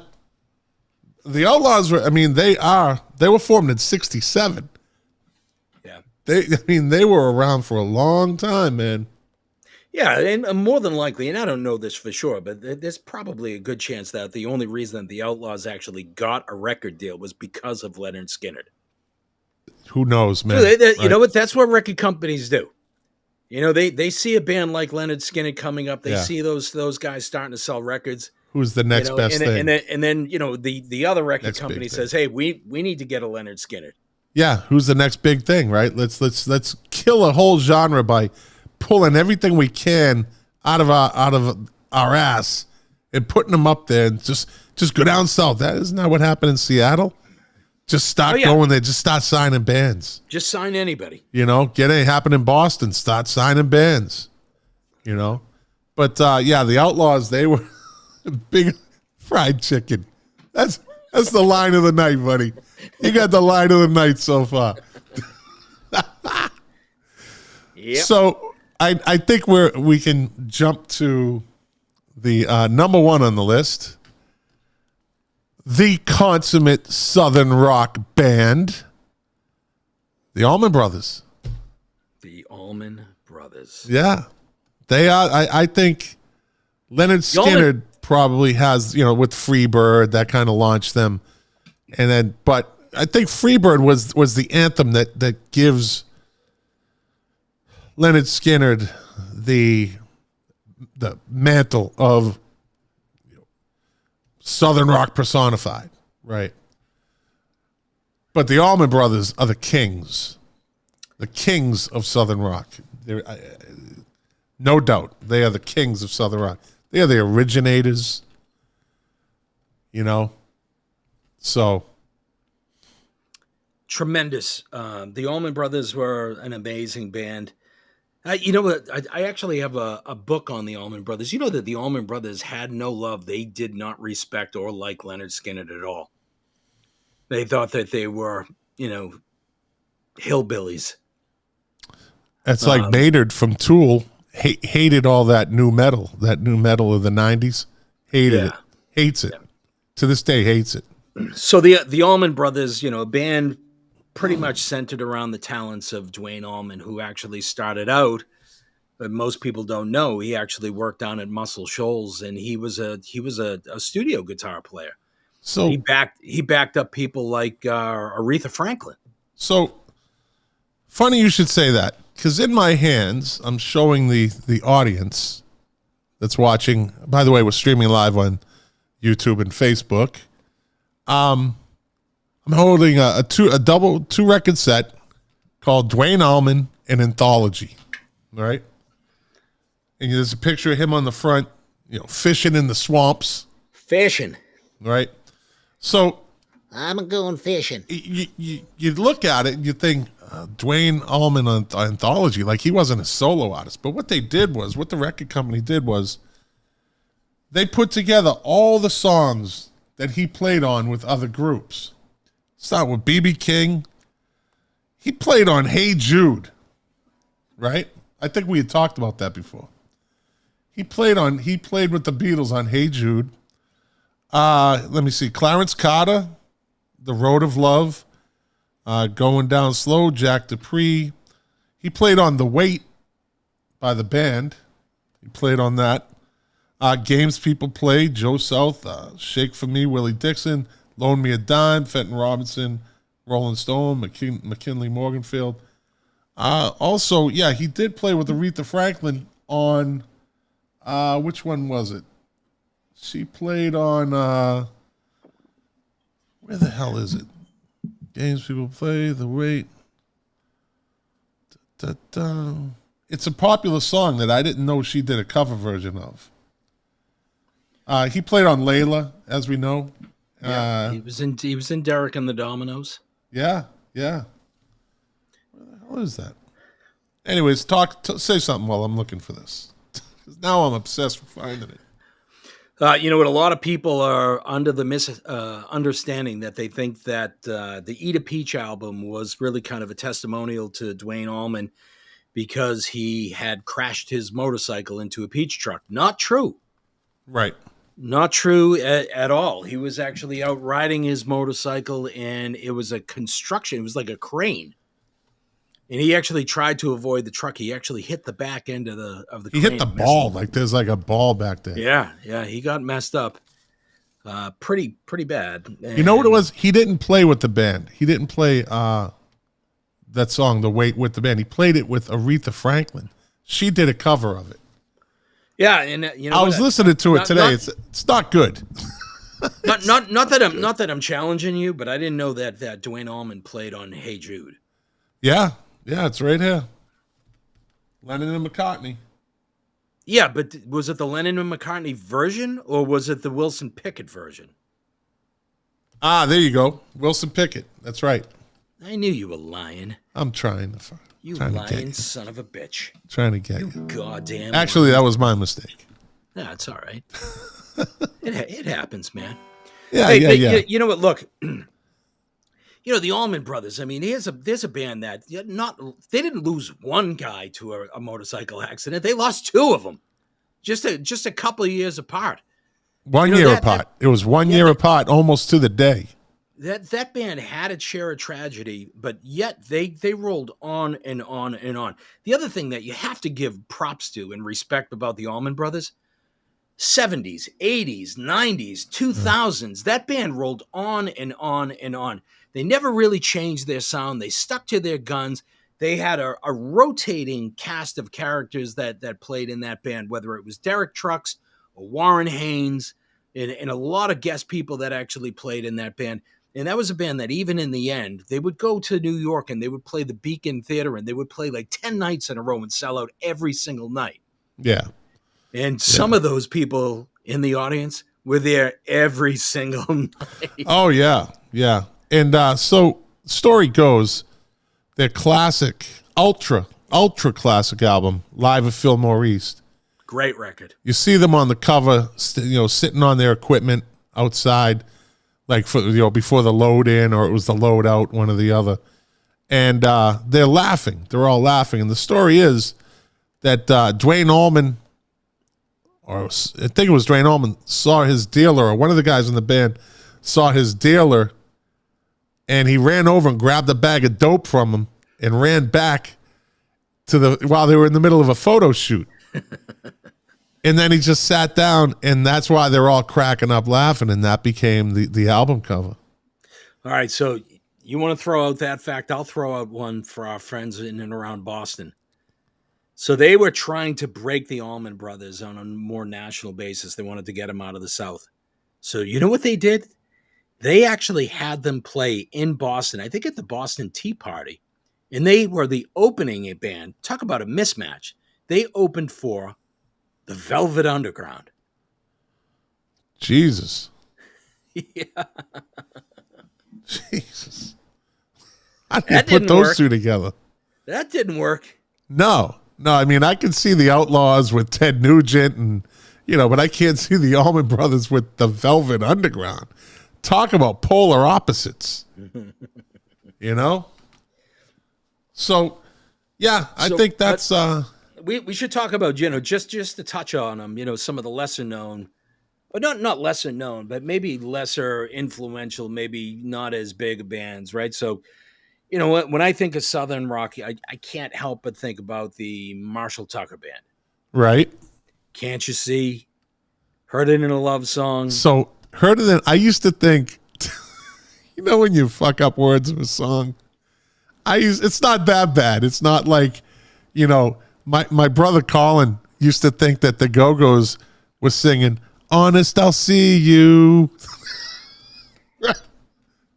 The Outlaws were, they were formed in 1967. Yeah. They were around for a long time, man. Yeah, and more than likely, and I don't know this for sure, but there's probably a good chance that the only reason that the Outlaws actually got a record deal was because of Leonard Skinner. Who knows, man? Right? You know what? That's what record companies do. They see a band like Leonard Skinner coming up. They see those guys starting to sell records. Who's the next best thing? And then the other record company says, "Hey, we need to get a Leonard Skinner." Yeah, who's the next big thing, right? Let's kill a whole genre by pulling everything we can out of our ass and putting them up there, and just go down south. Isn't that what happened in Seattle? Just start going there. Just start signing bands. Just sign anybody. Get it happen in Boston. Start signing bands. But the Outlaws, they were big fried chicken. That's the line of the night, buddy. You got the line of the night so far. Yep. So I think we can jump to the number one on the list. The consummate Southern rock band, the Allman Brothers. The Allman Brothers. Yeah. They are, I think Leonard Skinner probably has, with Freebird, that kind of launched them. But I think Freebird was the anthem that gives Leonard Skinner the mantle of Southern rock personified, right? But the Allman Brothers are the kings of Southern rock. No doubt, they are the kings of Southern rock. They are the originators, So tremendous. The Allman Brothers were an amazing band. You know what? I actually have a book on the Allman Brothers. You know that the Allman Brothers had no love. They did not respect or like Leonard Skinner at all. They thought that they were, hillbillies. It's like Maynard from Tool hated all that new metal of the 90s. Hated it. Hates it. To this day, hates it. So the Allman Brothers, a band pretty much centered around the talents of Duane Allman, who actually started out, but most people don't know, he actually worked down at Muscle Shoals, and he was a studio guitar player. So he backed up people like Aretha Franklin. So funny you should say that, because in my hands, I'm showing the audience that's watching. By the way, we're streaming live on YouTube and Facebook. I'm holding a two record set called Duane Allman, an Anthology. All right. And there's a picture of him on the front, fishing in the swamps. Fishing. Right. So I'm going fishing. You look at it and you think Duane Allman Anthology, like he wasn't a solo artist. But what the record company did was they put together all the songs that he played on with other groups. Start with B.B. King. He played on Hey Jude, right? I think we had talked about that before. He played with the Beatles on Hey Jude. Let me see. Clarence Carter, The Road of Love, Going Down Slow, Jack Dupree. He played on The Weight by the band. He played on that. Games People Play, Joe South, Shake For Me, Willie Dixon, Loan Me a Dime, Fenton Robinson, Rolling Stone, McKinley Morganfield. Also, he did play with Aretha Franklin on, which one was it? She played on, where the hell is it? Games People Play, The Weight. It's a popular song that I didn't know she did a cover version of. He played on Layla, as we know. He was in Derek and the Dominoes. Yeah. Where the hell is that? Anyways, say something while I'm looking for this. Now I'm obsessed with finding it. What a lot of people are under the understanding that they think that the Eat a Peach album was really kind of a testimonial to Duane Allman because he had crashed his motorcycle into a peach truck. Not true. Right. Not true at all. He was actually out riding his motorcycle, and it was a construction. It was like a crane. And he actually tried to avoid the truck. He actually hit the back end of the crane. He hit the ball. Like there's like a ball back there. Yeah. He got messed up. Pretty bad. And you know what it was? He didn't play with the band. He didn't play that song, The Weight, with the band. He played it with Aretha Franklin. She did a cover of it. Yeah, and I was listening to it today. It's not good. not that I'm challenging you, but I didn't know that Duane Allman played on Hey Jude. Yeah, it's right here. Lennon and McCartney. Yeah, but was it the Lennon and McCartney version or was it the Wilson Pickett version? There you go. Wilson Pickett. That's right. I knew you were lying. I'm trying to find. You lying son of a bitch. Trying to get you. Goddamn. Actually, that was my mistake. Nah, it's all right. It happens, man. Yeah. You know what? Look, the Allman Brothers. I mean, there's a band that they didn't lose one guy to a motorcycle accident. They lost two of them, just a couple of years apart. 1 year apart. It was 1 year apart, almost to the day. That band had its share of tragedy, but yet they rolled on and on and on. The other thing that you have to give props to and respect about the Allman Brothers, 70s, 80s, 90s, 2000s, that band rolled on and on and on. They never really changed their sound. They stuck to their guns. They had a rotating cast of characters that played in that band, whether it was Derek Trucks or Warren Haynes and a lot of guest people that actually played in that band. And that was a band that even in the end, they would go to New York and they would play the Beacon Theater and they would play like 10 nights in a row and sell out every single night. Yeah. And some of those people in the audience were there every single night. Oh, yeah. Yeah. And so story goes, their classic, ultra classic album, Live at Fillmore East. Great record. You see them on the cover, sitting on their equipment outside, like before the load in, or it was the load out, one or the other. and they're laughing. They're all laughing. And the story is that Dwayne Allman, or I think it was Dwayne Allman, saw his dealer, or one of the guys in the band saw his dealer, and he ran over and grabbed a bag of dope from him and ran back while they were in the middle of a photo shoot. And then he just sat down, and that's why they're all cracking up laughing, and that became the album cover. All right, so you want to throw out that fact? I'll throw out one for our friends in and around Boston. So they were trying to break the Allman Brothers on a more national basis. They wanted to get them out of the South. So you know what they did? They actually had them play in Boston, I think at the Boston Tea Party. And they were the opening band. Talk about a mismatch. They opened for the Velvet Underground. Jesus. Yeah. Jesus. How do you put those two together? That didn't work. No, I mean, I can see the Outlaws with Ted Nugent and, but I can't see the Allman Brothers with the Velvet Underground. Talk about polar opposites, So, yeah, I think that's... We should talk about, just to touch on them, some of the lesser known, but not lesser known, but maybe lesser influential, maybe not as big bands, right? So, when I think of Southern rock, I can't help but think about the Marshall Tucker Band. Right. Can't You See? Heard It in a Love Song. So, Heard It in, I used to think, when you fuck up words of a song, it's not that bad. It's not like, my brother Colin used to think that the Go-Go's was singing, Honest, I'll See You.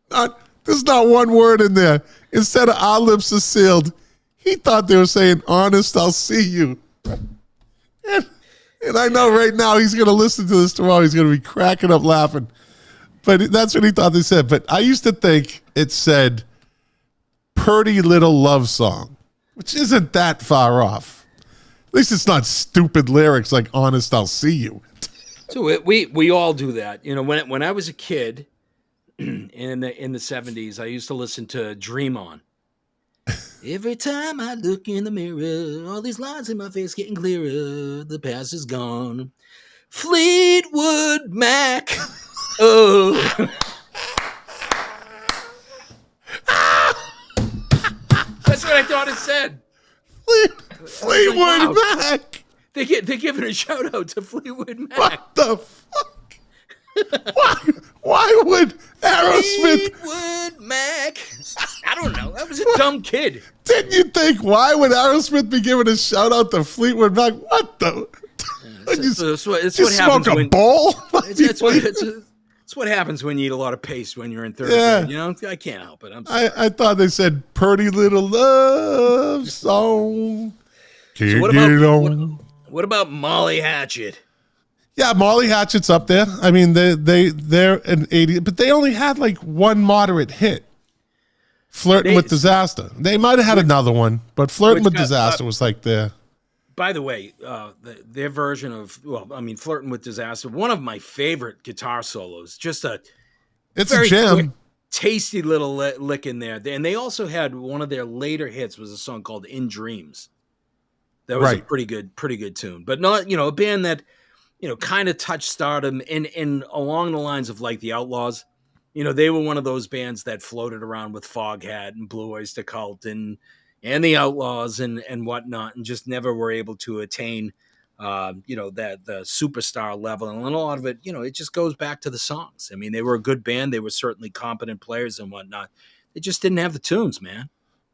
There's not one word in there. Instead of Our Lips Are Sealed, he thought they were saying, Honest, I'll See You. And I know right now he's going to listen to this tomorrow. He's going to be cracking up laughing. But that's what he thought they said. But I used to think it said Purty Little Love Song, which isn't that far off. At least it's not stupid lyrics like Honest, I'll See You. So we all do that. When I was a kid in the 70s, I used to listen to Dream On. Every time I look in the mirror, all these lines in my face getting clearer. The past is gone. Fleetwood Mac. Oh. That's what I thought it said. Fleetwood Mac. They're giving a shout out to Fleetwood Mac. What the fuck? Why would Aerosmith? Fleetwood Mac. I don't know. I was a dumb kid. Didn't you think, why would Aerosmith be giving a shout out to Fleetwood Mac? What the? It's what happens smoke when a bowl? It's what happens when you eat a lot of paste when you're in third grade. I can't help it. I thought they said Purty Little Love Song. So what about Molly Hatchet? Yeah, Molly Hatchet's up there. I mean, they're an 80s, but they only had like one moderate hit. Flirting with Disaster. They might have had another one, but Flirting with Disaster was like their... By the way, their version of, Flirting with Disaster, one of my favorite guitar solos. Just it's a gem. Quick, tasty little lick in there. And they also had one of their later hits was a song called In Dreams. That was a pretty good tune. But not, a band that, kind of touched stardom in along the lines of like the Outlaws. They were one of those bands that floated around with Foghat and Blue Oyster Cult and the Outlaws and whatnot, and just never were able to attain, that the superstar level. And a lot of it, it just goes back to the songs. I mean, they were a good band. They were certainly competent players and whatnot. They just didn't have the tunes, man.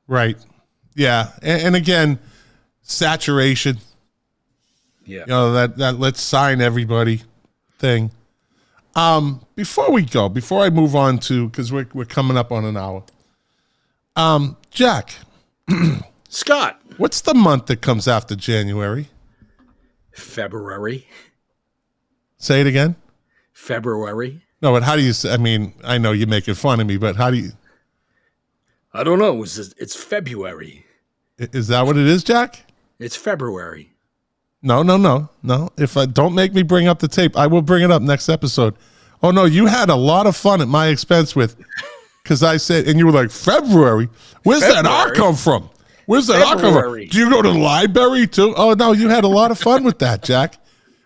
Right. Yeah. And again, saturation. Yeah. That let's sign everybody thing. Before I move on to, because we're coming up on an hour. Jack. Scott. What's the month that comes after January? February. Say it again. February. No, but how do you say, I mean, I know you're making fun of me, but how do you? I don't know. It's February. Is that what it is, Jack? It's February. No. If I don't make me bring up the tape, I will bring it up next episode. Oh no, you had a lot of fun at my expense with because I said, and you were like, February? Where's that R come from? Where's that R come from? Do you go to the library too? Oh, no, you had a lot of fun with that, Jack.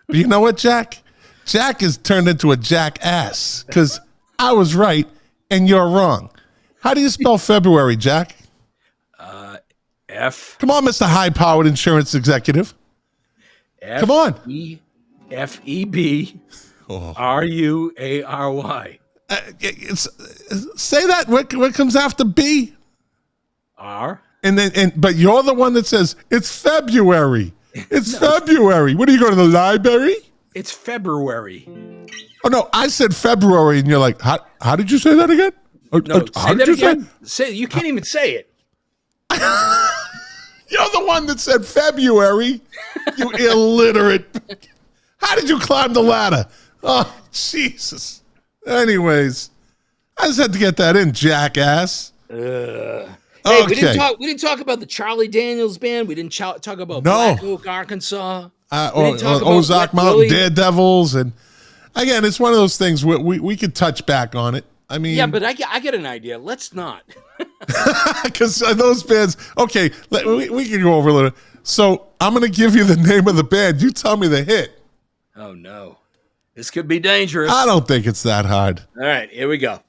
But you know what, Jack? Jack has turned into a jackass because I was right and you're wrong. How do you spell February, Jack? F. Come on, Mr. High-powered insurance executive. Come on. F-E-B-R-U-A-R-Y. Say that. What comes after B? R. But you're the one that says it's February. It's February. What, do you go to the library? It's February. Oh no, I said February, and you're like, how did you say that again? No, say that again. You can't even say it. You're the one that said February. You illiterate. How did you climb the ladder? Oh, Jesus. Anyways, I just had to get that in, jackass. Hey, Okay. we didn't talk about the Charlie Daniels Band. We didn't talk about Black Oak, Arkansas. Ozark Mountain Daredevils, and again, it's one of those things where we could touch back on it. I mean, yeah, but I get an idea. Let's not, because those bands. Okay, we can go over a little. So I'm going to give you the name of the band. You tell me the hit. Oh no, this could be dangerous. I don't think it's that hard. All right, here we go.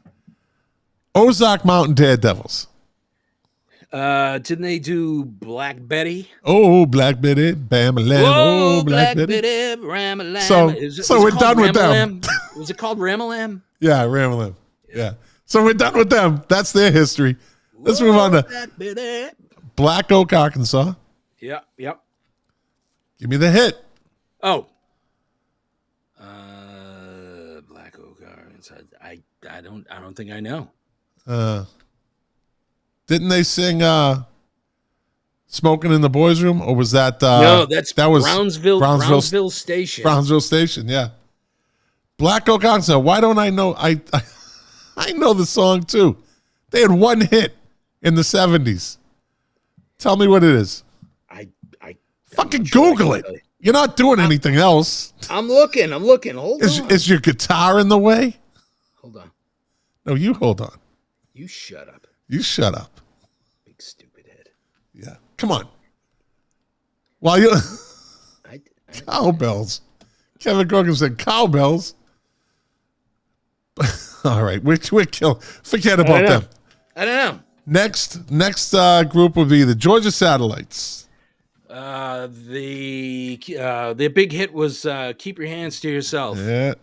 Ozark Mountain Daredevils. Didn't they do Black Betty? Oh, Black Betty, Bam-a-lam. Oh, Black Betty. Ram-a-lam. So we're done with them. Was it called Ram-a-lam? Yeah, Ram-a-lam. Yeah. So we're done with them. That's their history. Let's move on to Black Oak, Arkansas. Yep. Give me the hit. Oh. Black Oak, Arkansas. I don't think I know. Didn't they sing "Smoking in the Boys' Room"? Or was that? No, that was Brownsville Station. Brownsville Station, yeah. Black Oak, Arkansas. Why don't I know? I know the song too. They had one hit in the 70s. Tell me what it is. I fucking Google it. You're not doing anything else. I'm looking. Hold on. Is your guitar in the way? Hold on. No, you hold on. You shut up. You shut up. Big stupid head. Yeah. Come on. While you cowbells. Kevin Grogan said cowbells. All right, we're kill. Forget about them. I don't know. Next group would be the Georgia Satellites. Their big hit was "Keep Your Hands to Yourself." Yeah.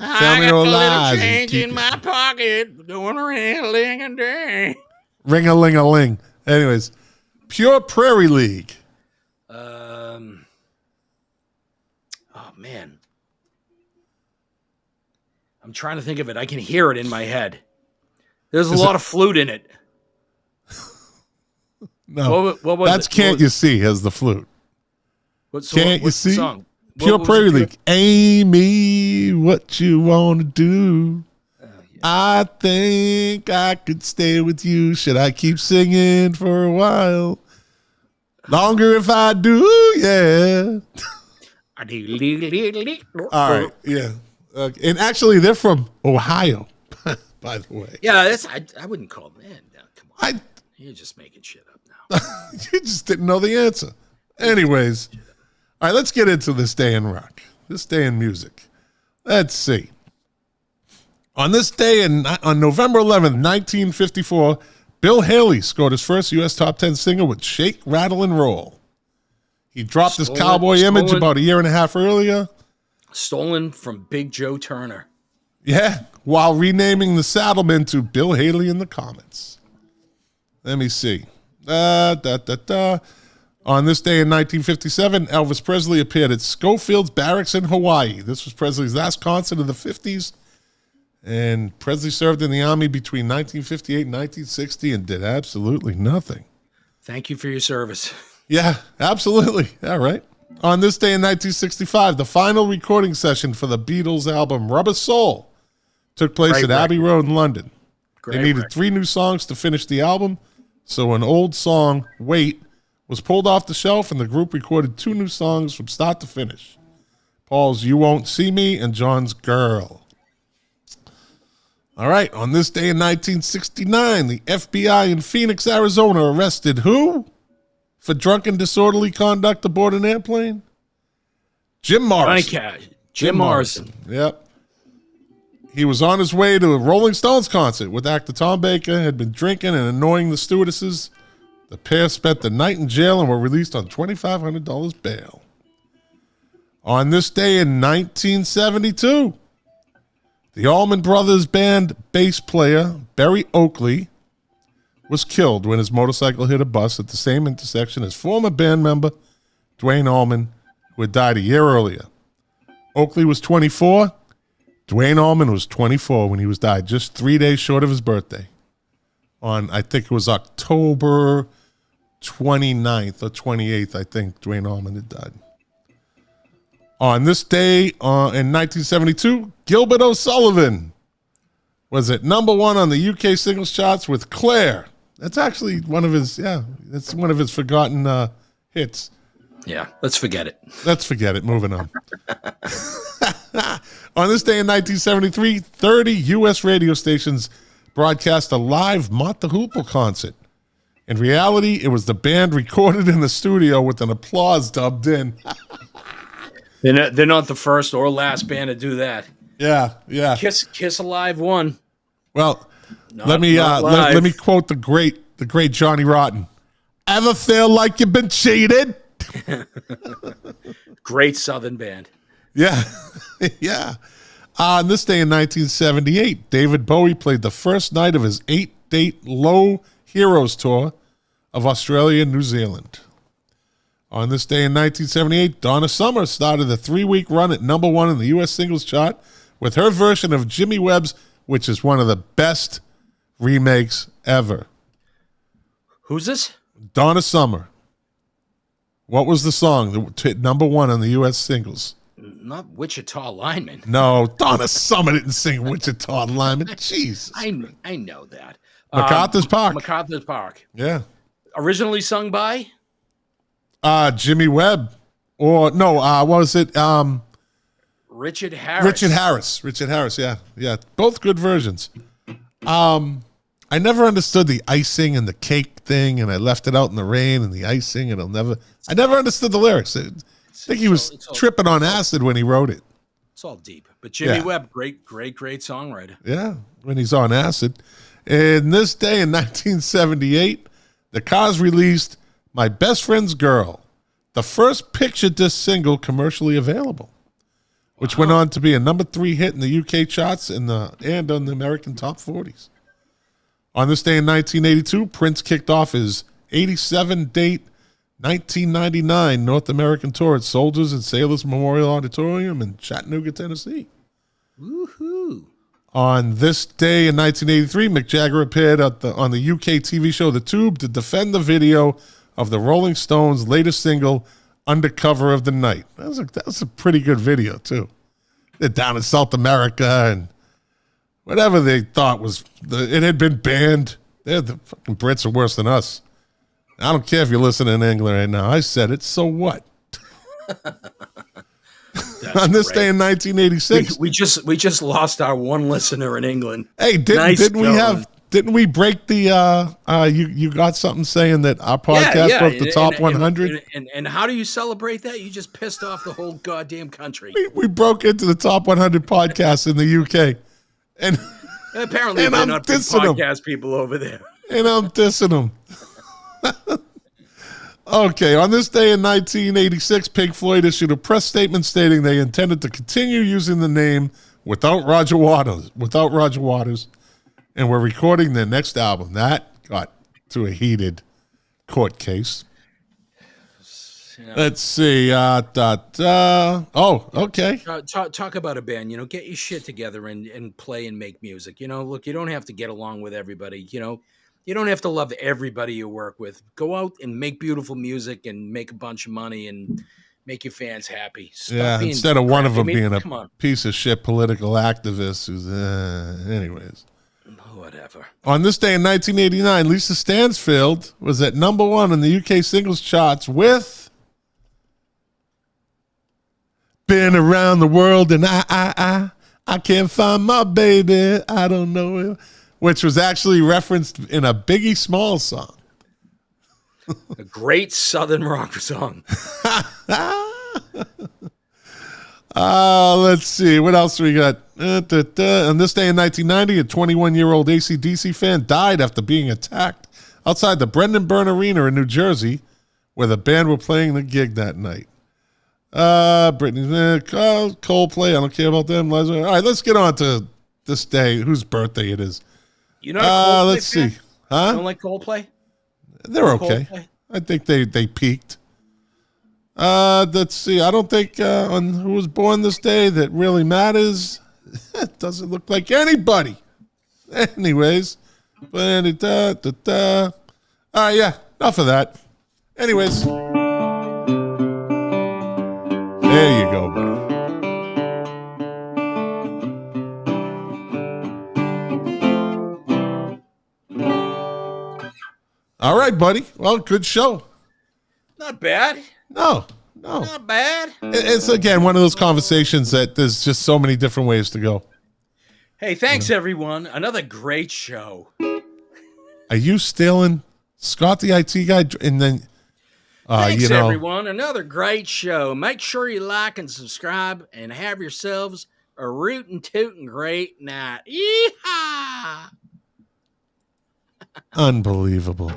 I got a little change in my pocket, doing a ring-a-ling-a-ding. Ring-a-ling-a-ling. Anyways, Pure Prairie League. Oh man, I'm trying to think of it. I can hear it in my head. There's a lot of flute in it. No, what was that's it? Can't You See as the flute. What's You See? The song? Pure Prairie League. Amy, what you want to do? Yeah. I think I could stay with you. Should I keep singing for a while? Longer if I do, yeah. All right, yeah. And actually, they're from Ohio, by the way. Yeah, I wouldn't call them. No, come on. You're just making shit up now. You just didn't know the answer. Anyways, all right, let's get into this day in rock, this day in music. Let's see. On this day, on November 11th, 1954, Bill Haley scored his first U.S. top 10 single with Shake, Rattle, and Roll. He dropped his cowboy image about a year and a half earlier. Stolen from Big Joe Turner. Yeah, while renaming the Saddlemen to Bill Haley in the Comets. Let me see. On this day in 1957, Elvis Presley appeared at Schofield's Barracks in Hawaii. This was Presley's last concert of the 50s. And Presley served in the Army between 1958 and 1960 and did absolutely nothing. Thank you for your service. Yeah, absolutely. All right. On this day in 1965, the final recording session for the Beatles album Rubber Soul took place at Abbey Road in London. They needed 3 new songs to finish the album, so an old song, Wait, was pulled off the shelf, and the group recorded 2 new songs from start to finish. Paul's You Won't See Me and John's Girl. All right. On this day in 1969, the FBI in Phoenix, Arizona arrested who for drunken disorderly conduct aboard an airplane? Jim Morrison. Jim Morrison. Yep. He was on his way to a Rolling Stones concert with actor Tom Baker, had been drinking and annoying the stewardesses. The pair spent the night in jail and were released on $2,500 bail. On this day in 1972, the Allman Brothers band bass player Barry Oakley was killed when his motorcycle hit a bus at the same intersection as former band member Duane Allman, who had died a year earlier. Oakley was 24. Duane Allman was 24 when he was died, just 3 days short of his birthday. On, I think it was October 29th or 28th, I think Duane Allman had died. On this day in 1972, Gilbert O'Sullivan was at number one on the UK singles charts with Claire. That's actually one of his, that's one of his forgotten hits. Yeah, let's forget it. Let's forget it. Moving on. On this day in 1973, 30 U.S. radio stations broadcast a live Mott the Hoople concert. In reality, it was the band recorded in the studio with an applause dubbed in. They're not the first or last band to do that. Yeah. Kiss Alive won. Well, let me quote the great Johnny Rotten. Ever feel like you've been cheated? Great Southern band. Yeah. Yeah. On this day in 1978, David Bowie played the first night of his 8-date Low Heroes tour of Australia and New Zealand. On this day in 1978, Donna Summer started a 3-week run at number one in the U.S. singles chart with her version of Jimmy Webb's, which is one of the best remakes ever. Who's this? Donna Summer. What was the song that hit number one on the U.S. singles? Not Wichita Lineman. No, Donna Summer didn't sing Wichita Lineman. Jesus. I know that. MacArthur's Park. MacArthur's Park. Yeah. Originally sung by? Jimmy Webb. Or, no, what was it? Richard Harris. Richard Harris, yeah. Yeah, both good versions. I never understood the icing and the cake thing, and I left it out in the rain and the icing, and I never understood the lyrics. I think he was tripping on acid when he wrote it. It's all deep. But Jimmy Webb, great songwriter. Yeah, when he's on acid. And this day in 1978, the Cars released My Best Friend's Girl, the first picture disc single commercially available, which went on to be a number 3 hit in the UK charts and on the American top 40s. On this day in 1982, Prince kicked off his 87-date 1999 North American tour at Soldiers and Sailors Memorial Auditorium in Chattanooga, Tennessee. Woohoo! On this day in 1983, Mick Jagger appeared on the UK TV show The Tube to defend the video of the Rolling Stones' latest single, Under Cover of the Night. That was a pretty good video, too. They're down in South America and whatever they thought it had been banned. The fucking Brits are worse than us. I don't care if you're listening in England right now. I said it, so what? On this day in 1986, we just lost our one listener in England. Hey, didn't we break the you got something saying that our podcast broke the top 100? And how do you celebrate that? You just pissed off the whole goddamn country. We broke into the top 100 podcasts in the UK. And apparently they're not big podcast people over there. And I'm dissing them. Okay, on this day in 1986, Pink Floyd issued a press statement stating they intended to continue using the name without Roger Waters, and were recording their next album. That got to a heated court case. Let's see. Oh, okay. Talk about a band. Get your shit together and play and make music. Look, you don't have to get along with everybody. You don't have to love everybody you work with. Go out and make beautiful music and make a bunch of money and make your fans happy. Instead of one of them being a piece of shit political activist who's, anyways. Whatever. On this day in 1989, Lisa Stansfield was at number 1 in the UK singles charts with Been Around the World and I can't find my baby. I don't know him. Which was actually referenced in a Biggie Smalls song. A great Southern rock song. Let's see. What else we got? On this day in 1990, a 21-year-old AC/DC fan died after being attacked outside the Brendan Byrne Arena in New Jersey, where the band were playing the gig that night. Britney, Coldplay. I don't care about them. All right, let's get on to this day. Whose birthday it is? You know, Coldplay let's fan? see. Huh? You don't like Coldplay? They're okay. Coldplay? I think they peaked. Let's see. I don't think on who was born this day that really matters. It doesn't look like anybody. Anyways, all right, yeah, enough of that. Anyways, there you go, buddy. All right, buddy. Well, good show. Not bad. No. Not bad. It's, again, one of those conversations that there's just so many different ways to go. Hey, thanks, everyone. Another great show. Are you stealing Scott the IT guy? And then, thanks, everyone. Another great show. Make sure you like and subscribe and have yourselves a rootin' tootin' great night. Yeehaw! Unbelievable.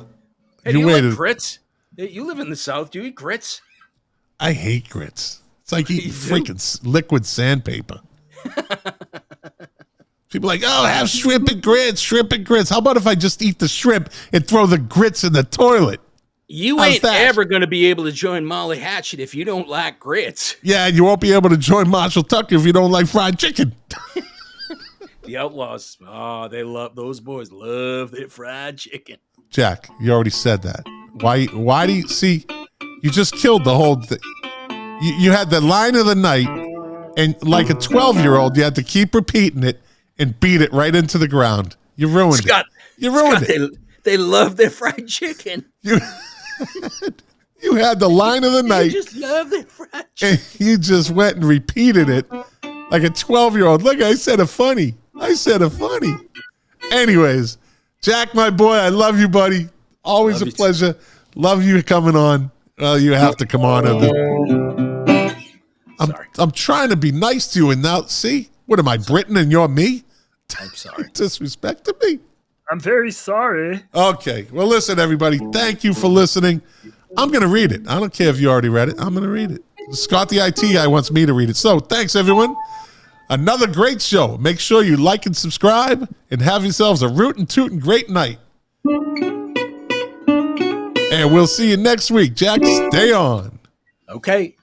Hey, do you like grits? You live in the South. Do you eat grits? I hate grits. It's like eating freaking liquid sandpaper. People are like, oh, have shrimp and grits. How about if I just eat the shrimp and throw the grits in the toilet? You ain't ever going to be able to join Molly Hatchet if you don't like grits. Yeah, and you won't be able to join Marshall Tucker if you don't like fried chicken. The Outlaws, those boys love their fried chicken. Jack, you already said that. Why do you see? You just killed the whole thing. You had the line of the night, and like a 12-year-old, you had to keep repeating it and beat it right into the ground. You ruined it. You ruined it. They love their fried chicken. You had the line of the night. You just love their fried chicken. And you just went and repeated it like a 12-year-old. Look, I said it funny. Anyways, Jack, my boy, I love you, buddy. Always a pleasure. Love you coming on. Well, you have to come on. I'm trying to be nice to you, and now, see? What am I, Britain, and you're me? I'm sorry. Disrespecting me? I'm very sorry. Okay. Well, listen, everybody. Thank you for listening. I'm going to read it. I don't care if you already read it. I'm going to read it. Scott the IT guy wants me to read it. So, thanks, everyone. Another great show. Make sure you like and subscribe and have yourselves a rootin' tootin' great night. And we'll see you next week. Jack, stay on. Okay.